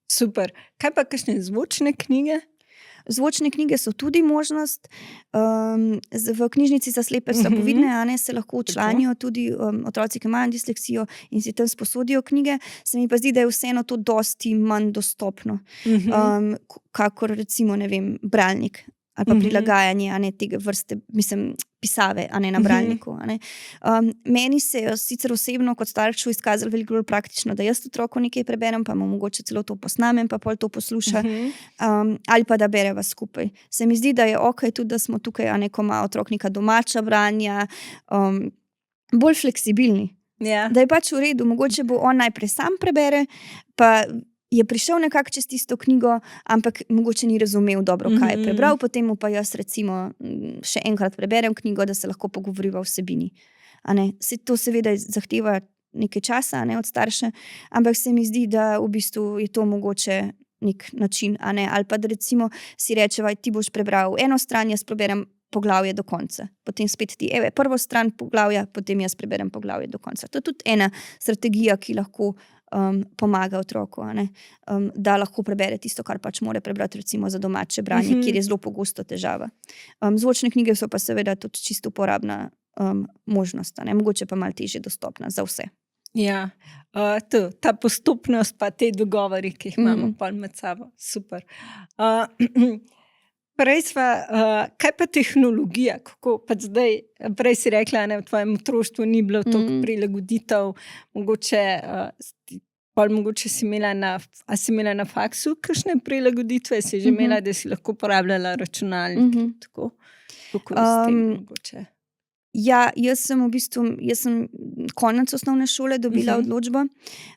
Super. Kaj pa kakšne zvočne knjige? Zvočne knjige so tudi možnost. V knjižnici za slepe slabovidne se lahko včlanijo tudi otroci, ki imajo disleksijo in si tam sposodijo knjige. Se mi pa zdi, da je vseeno to dosti manj dostopno, kakor recimo, bralnik ali pa prilagajanje tega vrste, pisave, na bralniku. Meni se je sicer osebno kot staršu izkazalo veliko bolj praktično, da jaz otroku nekaj preberem, pa mu mogoče celo to posnamem, pa pol to posluša, ali pa da bereva skupaj. Se mi zdi, da je okej tudi, da smo tukaj, ko ima otrok neka domača branja, bolj fleksibilni. Da je pač v redu, mogoče bo on najprej sam prebere, pa je prišel nekako čez tisto knjigo, ampak mogoče ni razumel dobro, kaj je prebral, potem mu pa jaz recimo še enkrat preberem knjigo, da se lahko pogovoriva o vsebini. To seveda zahteva nekaj časa od starša, ampak se mi zdi, da v bistvu je to mogoče nek način, ali pa da recimo si rečeva, ti boš prebral eno stran, jaz preberem poglavje do konca. Potem spet ti, prvo stran poglavja, potem jaz preberem poglavje do konca. To je tudi ena strategija, ki lahko pomaga otroku, da lahko prebere tisto, kar pač mora prebrati recimo za domače branje, kjer je zelo pogosto težava. Zvočne knjige so pa seveda tudi čisto uporabna možnost, mogoče pa malo težje dostopna za vse. Ja, ta postopnost pa te dogovori, ki jih imamo pol med sabo. Super. Prej sva, kaj pa tehnologija? Kako pač zdaj, prej si rekla, v tvojem otroštvu ni bilo toliko prilagoditev, mogoče Pol mogoče si imela na faksu kakšne prilagoditve, si že imela, da si lahko uporabljala računalnik, tako kako je s tem mogoče? Ja, jaz sem konec osnovne šole dobila odločbo,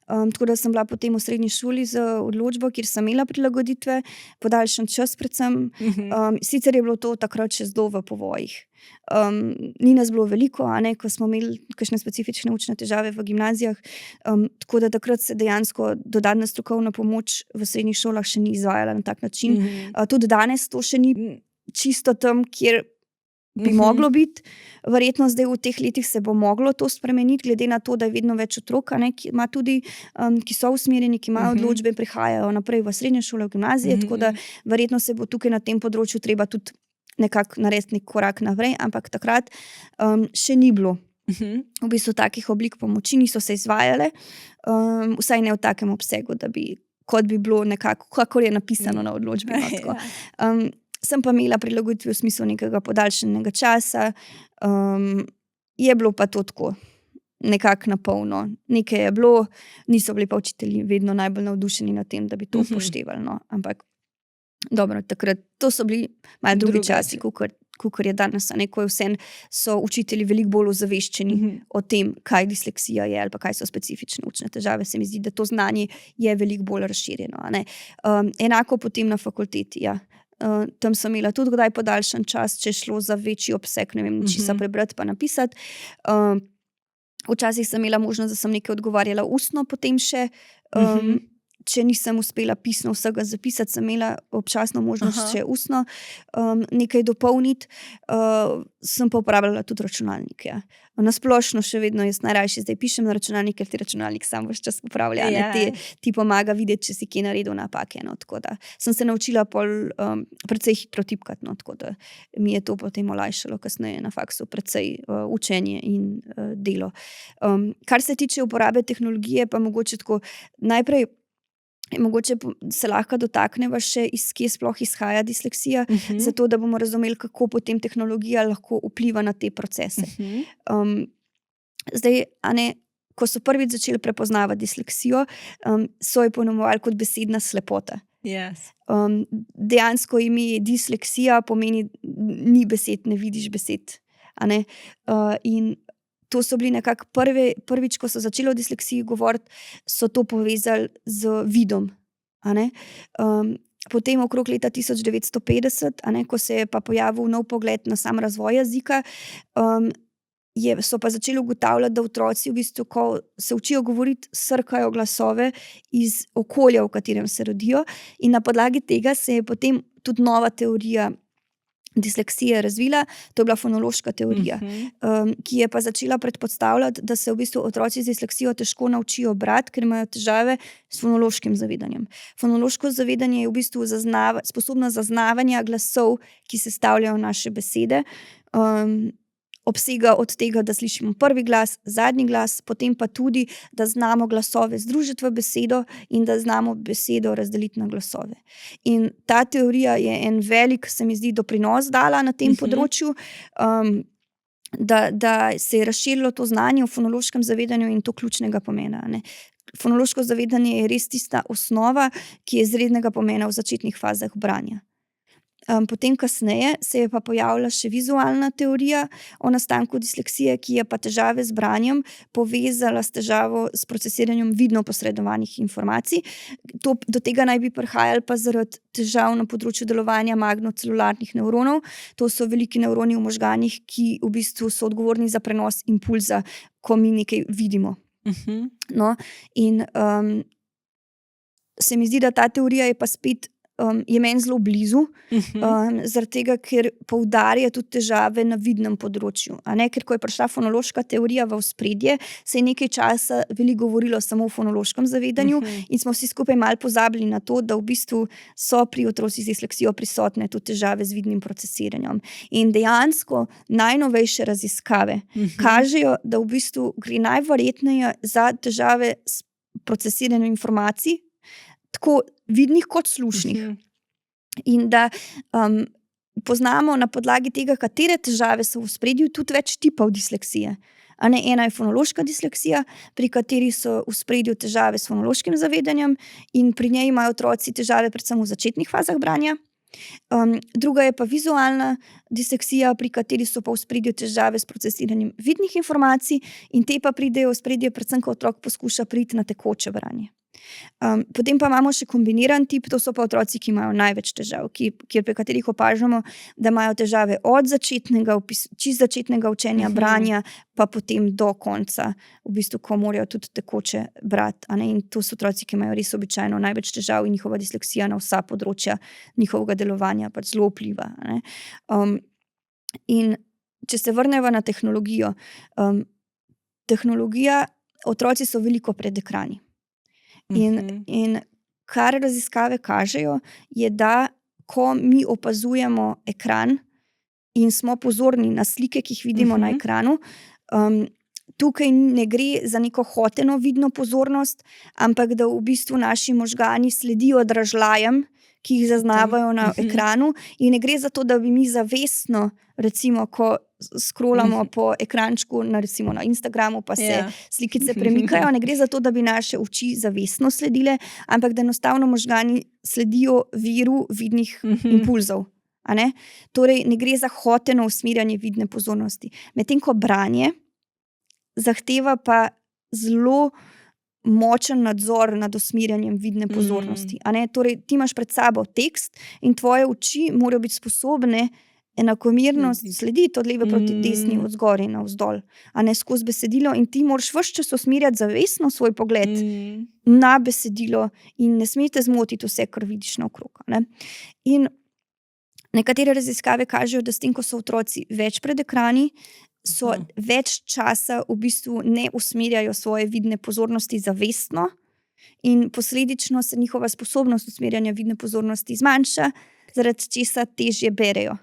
tako da sem bila potem v srednji šoli z odločbo, kjer sem imela prilagoditve, podaljšan čas predvsem. Sicer je bilo to takrat še zelo v povojih. Ni nas bilo veliko, ko smo imeli kakšne specifične učne težave v gimnazijah, tako da takrat se dejansko dodatna strokovna pomoč v srednjih šolah še ni izvajala na tak način. Tudi danes to še ni čisto tam, kjer bi moglo biti. Verjetno zdaj v teh letih se bo moglo to spremeniti, glede na to, da je vedno več otrok, ki ima tudi, ki so usmerjeni, ki imajo odločbe in prihajajo naprej v srednje šole, v gimnazije, tako da verjetno se bo tukaj na tem področju treba tudi nekako narediti nek korak naprej, ampak takrat še ni bilo. V bistvu takih oblik pomoči niso se izvajale, vsaj ne v takem obsegu, da bi, kot bi bilo nekako, kakor je napisano na odločbi. Sem pa imela prilagoditve v smislu nekega podaljšanega časa, je bilo pa to tako, nekako na polno. Nekaj je bilo, niso bili pa učitelji vedno najbolj navdušeni nad tem, da bi to upoštevali, no. Ampak dobro, takrat to so bili malo drugi časi, kakor je danes, ko je vseeno so učitelji veliko bolj ozaveščeni o tem, kaj disleksija je ali pa kaj so specifične učne težave. Se mi zdi, da to znanje je veliko bolj razširjeno, enako potem na fakulteti, ja. Tam sem imela tudi kdaj podaljšan čas, če je šlo za večji obseg, ne vem, česa prebrati pa napisati. Včasih sem imela možnost, da sem nekaj odgovarjala ustno, potem še, če nisem uspela pisno vsega zapisati, sem imela občasno možnost še ustno nekaj dopolniti, sem pa uporabljala tudi računalnik, ja. Na splošno še vedno jaz najrajši zdaj pišem na računalnik, ker ti računalnik sam ves čas popravlja, ti pomaga videti, če si kje naredil napake, tako da sem se naučila pol precej hitro tipkati, tako da mi je to potem olajšalo kasneje na faksu precej učenje in delo. Kar se tiče uporabe tehnologije, pa mogoče tako najprej mogoče se lahko dotakneva še, iz kje sploh izhaja disleksija, zato da bomo razumeli, kako potem tehnologija lahko vpliva na te procese. Zdaj, ko so prvič začeli prepoznavati disleksijo, so jo poimenovali kot besedna slepota. Dejansko ime disleksija pomeni ni besed, ne vidiš besed. In to so bili nekako prvič, ko so začeli o disleksiji govoriti, so to povezali z vidom. Potem okrog leta 1950, ko se je pa pojavil nov pogled na sam razvoj jezika, so pa začeli ugotavljati, da otroci v bistvu, ko se učijo govoriti, srkajo glasove iz okolja, v katerem se rodijo, in na podlagi tega se je potem tudi nova teorija disleksije razvila, to je bila fonološka teorija, ki je pa začela predpostavljati, da se v bistvu otroci z disleksijo težko naučijo brati, ker imajo težave s fonološkim zavedanjem. Fonološko zavedanje je v bistvu sposobno zaznavanja glasov, ki sestavljajo naše besede, obsega od tega, da slišimo prvi glas, zadnji glas, potem pa tudi, da znamo glasove združiti v besedo in da znamo besedo razdeliti na glasove. In ta teorija je en velik, se mi zdi, doprinos dala na tem področju, da se je razširilo to znanje o fonološkem zavedanju in to ključnega pomena. Fonološko zavedanje je res tista osnova, ki je izrednega pomena v začetnih fazah branja. Potem kasneje se je pa pojavila še vizualna teorija o nastanku disleksije, ki je pa težave z branjem povezala s težavo s procesiranjem vidno posredovanih informacij. Do tega naj bi prihajalo pa zaradi težav na področju delovanja magnocelularnih nevronov. To so veliki nevroni v možganih, ki v bistvu so odgovorni za prenos impulza, ko mi nekaj vidimo. In se mi zdi, da ta teorija je pa spet je meni zelo blizu, zaradi tega, ker poudarja tudi težave na vidnem področju. Ker ko je prišla fonološka teorija v ospredje, se je nekaj časa veliko govorilo samo o fonološkem zavedanju in smo vsi skupaj malo pozabili na to, da v bistvu so pri otrocih z disleksijo prisotne tudi težave z vidnim procesiranjem. In dejansko najnovejše raziskave kažejo, da v bistvu gre najverjetneje za težave s procesiranjem informacij, tako vidnih kot slušnih. In da poznamo na podlagi tega, katere težave so v ospredju, tudi več tipov disleksije. Ena je fonološka disleksija, pri kateri so v ospredju težave s fonološkim zavedanjem in pri njej imajo otroci težave predvsem v začetnih fazah branja. Druga je pa vizualna disleksija, pri kateri so pa v ospredju težave s procesiranjem vidnih informacij in te pa pridejo v ospredje predvsem, ko otrok poskuša priti na tekoče branje. Potem pa imamo še kombiniran tip, to so pa otroci, ki imajo največ težav, pri katerih opažamo, da imajo težave od začetnega učenja branja, pa potem do konca, v bistvu, ko morajo tudi tekoče brati. In to so otroci, ki imajo res običajno največ težav in njihova disleksija na vsa področja njihovega delovanja pač zelo vpliva. In če se vrnemo na tehnologijo, otroci so veliko pred ekrani. In kar raziskave kažejo, je, da ko mi opazujemo ekran in smo pozorni na slike, ki jih vidimo na ekranu, tukaj ne gre za neko hoteno vidno pozornost, ampak da v bistvu naši možgani sledijo dražljajem, ki jih zaznavajo na ekranu, in ne gre za to, da bi mi zavestno, recimo, ko scrollamo po ekrančku, recimo na Instagramu, pa se slikice premikajo, ne gre za to, da bi naše oči zavestno sledile, ampak da enostavno možgani sledijo viru vidnih impulzov. Torej, ne gre za hoteno usmerjanje vidne pozornosti. Medtem ko branje zahteva pa zelo močen nadzor nad usmerjanjem vidne pozornosti. Torej, ti imaš pred sabo tekst in tvoje oči morajo biti sposobne enakomerno slediti od leve proti desni, od zgoraj navzdol, skozi besedilo, in ti moraš ves čas usmerjati zavestno svoj pogled na besedilo in ne smete zmotiti vse, kar vidiš naokrog. In nekatere raziskave kažejo, da s tem, ko so otroci več pred ekrani, so več časa v bistvu ne usmerjajo svoje vidne pozornosti zavestno in posledično se njihova sposobnost usmerjanja vidne pozornosti zmanjša, zaradi česa težje berejo,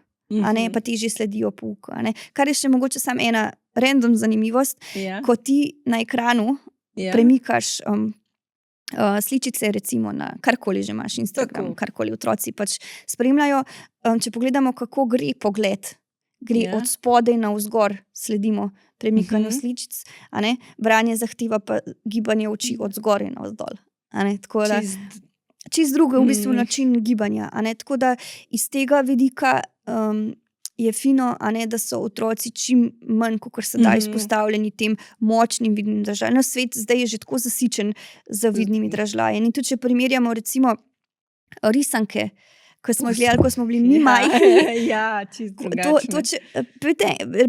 pa težje sledijo pouku. Kar je še mogoče samo ena random zanimivost, ko ti na ekranu premikaš sličice, recimo na karkoli že imaš, Instagram, karkoli otroci pač spremljajo, če pogledamo, kako gre pogled, gre od spodaj navzgor, sledimo premikanju sličic, branje zahteva pa gibanje oči od zgoraj navzdol. Tako da čisto drugo v bistvu način gibanja. Tako da iz tega vidika je fino, da so otroci čim manj, kakor se da, izpostavljeni tem močnim vidnim dražljajem. Svet zdaj je že tako zasičen z vidnimi dražljaji. In tudi če primerjamo recimo risanke, ko smo gledali, ko smo bili mi majhni. Čisto drugačno.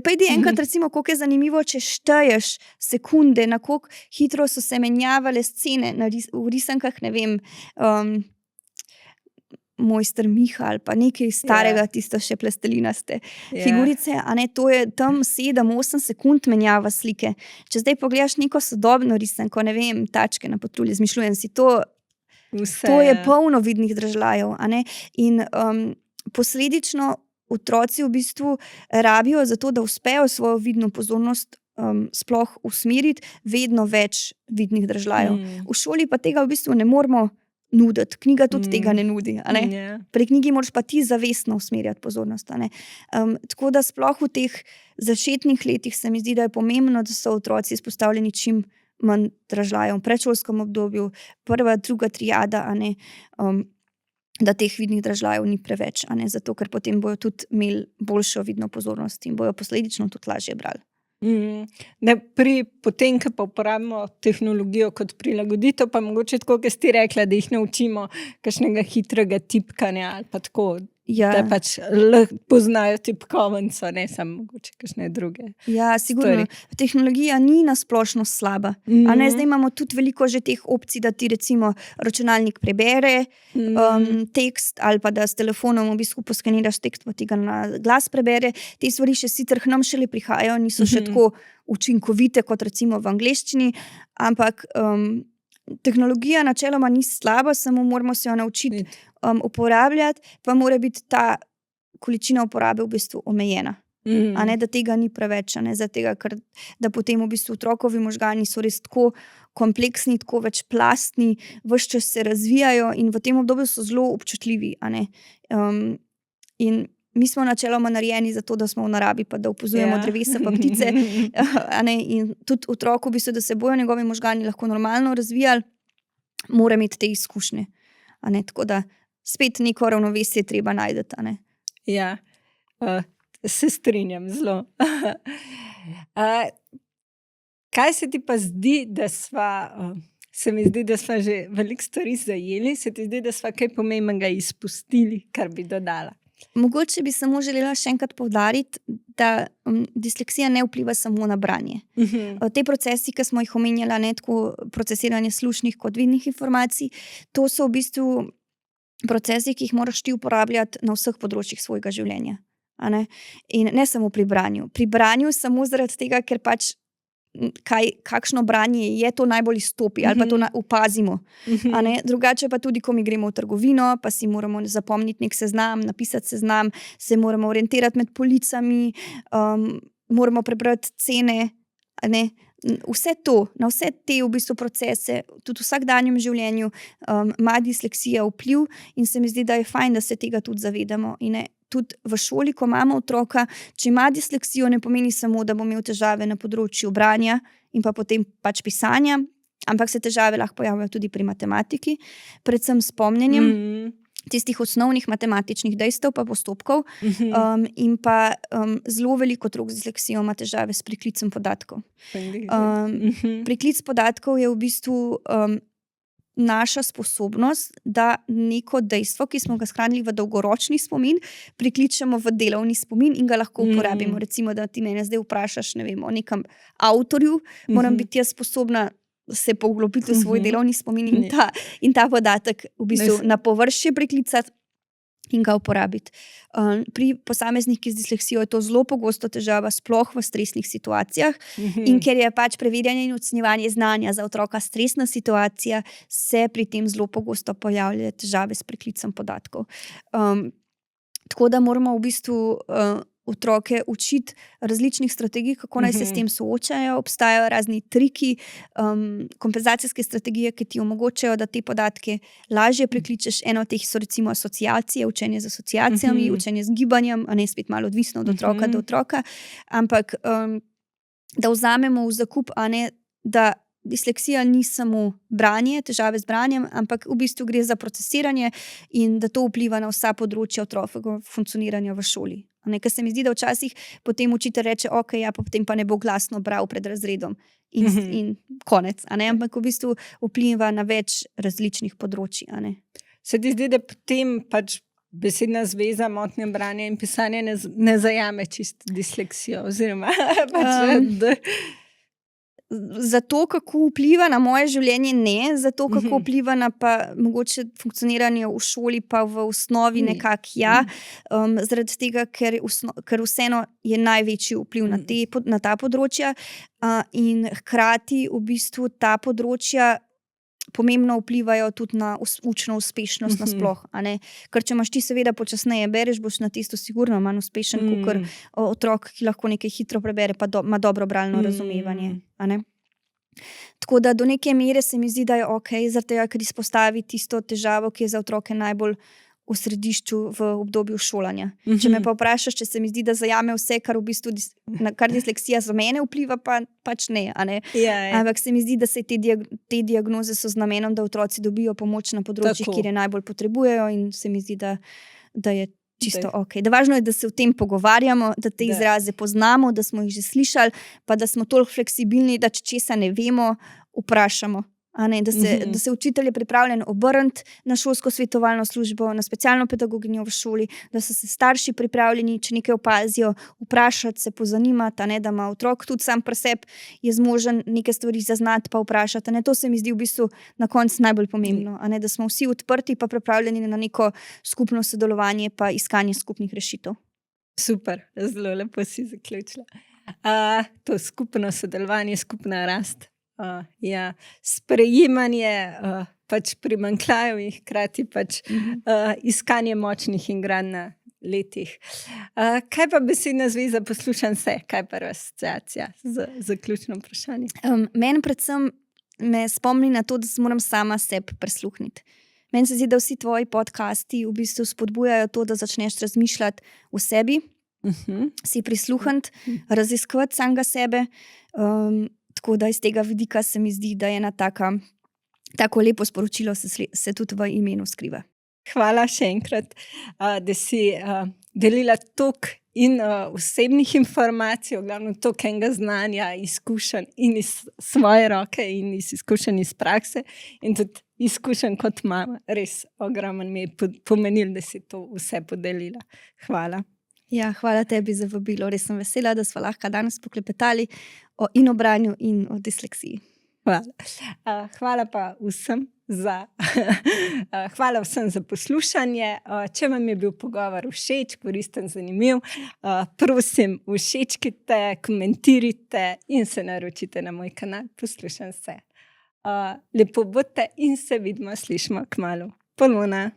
Pejdi enkrat, recimo, koliko je zanimivo, če šteješ sekunde, na koliko hitro so se menjavale scene v risankah, ne vem, Mojster Miha ali pa nekaj starega, tisto še plastelinaste figurice, to je tam 7-8 sekund menjava slike. Če zdaj pogledaš neko sodobno risanko, ne vem, Tačke na patrulji, izmišljujem si to, to je polno vidnih dražljajev. In posledično otroci v bistvu rabijo za to, da uspejo svojo vidno pozornost sploh usmeriti, vedno več vidnih dražljajev. V šoli pa tega v bistvu ne moramo nuditi. Knjiga tudi tega ne nudi. Pri knjigi moraš pa ti zavestno usmerjati pozornost. Tako da sploh v teh začetnih letih se mi zdi, da je pomembno, da so otroci izpostavljeni čim manj dražljajev v predšolskem obdobju, prva, druga triada, da teh vidnih dražljajev ni preveč, zato ker potem bojo tudi imeli boljšo vidno pozornost in bojo posledično tudi lažje brali. Potem, ko pa uporabimo tehnologijo kot prilagoditev, pa mogoče tako, kot ste rekla, da jih naučimo kakšnega hitrega tipkanja ali pa tako, da pač poznajo tipkovnico, ne samo mogoče kakšne druge. Ja, sigurno. Tehnologija ni nasplošno slaba. Zdaj imamo tudi veliko že teh opcij, da ti recimo računalnik prebere tekst ali pa da s telefonom v bistvu poskeniraš tekst, pa ti ga na glas prebere. Te stvari še sicer k nam šele prihajajo, niso še tako učinkovite kot recimo v angleščini, ampak tehnologija načeloma ni slaba, samo moramo se jo naučiti uporabljati, pa mora biti ta količina uporabe v bistvu omejena. Da tega ni preveč, zato ker da potem v bistvu otrokovi možgani so res tako kompleksni, tako večplastni, ves čas se razvijajo in v tem obdobju so zelo občutljivi. In mi smo načeloma narejeni za to, da smo v naravi, pa da opazujemo drevesa pa ptice. In tudi otroku, v bistvu, da se bojo njegovi možgani lahko normalno razvijali, mora imeti te izkušnje. Tako da spet neko ravnovesje treba najti. Ja, se strinjam zelo. Kaj se ti pa zdi, da se mi zdi, da sva že veliko stvari zajeli, se ti zdi, da sva kaj pomembnega izpustili, kar bi dodala? Mogoče bi samo želela še enkrat poudariti, da disleksija ne vpliva samo na branje. Te procesi, ki smo jih omenjali, tako procesiranje slušnih kot vidnih informacij, to so v bistvu procesi, ki jih moraš ti uporabljati na vseh področjih svojega življenja. In ne samo pri branju. Pri branju samo zaradi tega, ker pač kakšno branje je, to najbolj izstopi ali pa to opazimo. Drugače pa tudi, ko mi gremo v trgovino, pa si moramo zapomniti nek seznam, napisati seznam, se moramo orientirati med policami, moramo prebrati cene. Vse to, na vse te v bistvu procese, tudi v vsakdanjem življenju, ima disleksija vpliv in se mi zdi, da je fajn, da se tega tudi zavedamo. In tudi v šoli, ko imamo otroka, če ima disleksijo, ne pomeni samo, da bo imel težave na področju branja in pa potem pač pisanja, ampak se težave lahko pojavljajo tudi pri matematiki, predvsem s spomnjenjem tistih osnovnih matematičnih dejstev pa postopkov, in pa zelo veliko otrok z disleksijo ima težave s priklicem podatkov. Priklic podatkov je v bistvu naša sposobnost, da neko dejstvo, ki smo ga shranili v dolgoročni spomin, prikličemo v delovni spomin in ga lahko uporabimo. Recimo, da ti mene zdaj vprašaš, ne vem, o nekem avtorju, moram biti jaz sposobna se poglobiti v svoj delovni spomin in ta podatek v bistvu na površje priklicati in ga uporabiti. Pri posameznikih z disleksijo je to zelo pogosto težava, sploh v stresnih situacijah. In ker je pač preverjanje in ocenjevanje znanja za otroka stresna situacija, se pri tem zelo pogosto pojavljajo težave s priklicem podatkov. Tako da moramo v bistvu otroke učiti različnih strategij, kako naj se s tem soočajo. Obstajajo razni triki, kompenzacijske strategije, ki ti omogočajo, da te podatke lažje prekličeš. Eno od teh so recimo asociacije, učenje z asociacijami, učenje z gibanjem, a ne spet malo odvisno od otroka do otroka, ampak da vzamemo v zakup, a ne, da disleksija ni samo branje, težave z branjem, ampak v bistvu gre za procesiranje in da to vpliva na vsa področja otrokovega funkcioniranja v šoli. Ker se mi zdi, da včasih potem učitelj reče, ok, ja, pa potem pa ne bo glasno bral pred razredom in konec. Ampak v bistvu vpliva na več različnih področji. Se ti zdi, da potem pač besedna zveza motnje branja in pisanja ne zajame čisto disleksijo? Oziroma Zato, kako vpliva na moje življenje, ne. Zato, kako vpliva na pa mogoče funkcioniranje v šoli, pa v osnovi nekako ja. Zaradi tega, ker vseeno je največji vpliv na ta področja in hkrati v bistvu ta področja pomembno vplivajo tudi na učno uspešnost nasploh. Ker če imaš ti seveda počasneje bereš, boš na testu sigurno manj uspešen, kakor otrok, ki lahko nekaj hitro prebere, pa ima dobro bralno razumevanje. Tako da do neke mere se mi zdi, da je ok, zaradi tega, ker izpostavi tisto težavo, ki je za otroke najbolj v središču v obdobju šolanja. Če me pa vprašaš, če se mi zdi, da zajame vse, kar v bistvu kar disleksija za mene vpliva, pač ne. Ampak se mi zdi, da se te diagnoze so z namenom, da otroci dobijo pomoč na področjih, kjer je najbolj potrebujejo, in se mi zdi, da je čisto ok. Da važno je, da se o tem pogovarjamo, da te izraze poznamo, da smo jih že slišali, pa da smo toliko fleksibilni, da če česa ne vemo, vprašamo. Da se učitelj je pripravljen obrniti na šolsko svetovalno službo, na specialno pedagoginjo v šoli, da so se starši pripravljeni, če nekaj opazijo, vprašati, se pozanimati, da ima otrok tudi sam pri sebi je zmožen neke stvari zaznati pa vprašati. To se mi zdi v bistvu na koncu najbolj pomembno, da smo vsi odprti pa pripravljeni na neko skupno sodelovanje pa iskanje skupnih rešitev. Super, zelo lepo si zaključila. To skupno sodelovanje, skupna rast. Sprejemanje pač primanjkljajev in hkrati pač iskanje močnih in granj na letih. Kaj pa besedna zveza Poslušam se? Kaj pa asociacija za zaključno vprašanje? Meni predvsem me spomni na to, da se moram sama sebi prisluhniti. Meni se zdi, da vsi tvoji podcasti v bistvu spodbujajo to, da začneš razmišljati o sebi, si prisluhniti, raziskovati samega sebe. Tako da iz tega vidika se mi zdi, da je ena tako lepo sporočilo se tudi v imenu skriva. Hvala še enkrat, da si delila toliko in osebnih informacij, glavno toliko enega znanja, izkušenj in iz svoje roke in iz izkušenj iz prakse in tudi izkušenj kot mama. Res ogromno mi je pomenilo, da si to vse podelila. Hvala. Ja, hvala tebi za vabilo. Res sem vesela, da smo lahko danes poklepetali in o branju in o disleksiji. Hvala. Hvala pa vsem hvala vsem za poslušanje. Če vam je bil pogovor všeč, koristen, zanimiv, prosim, všečkite, komentirajte in se naročite na moj kanal Poslušam se. Lepo bodite in se vidimo, slišimo kmalu. Polona.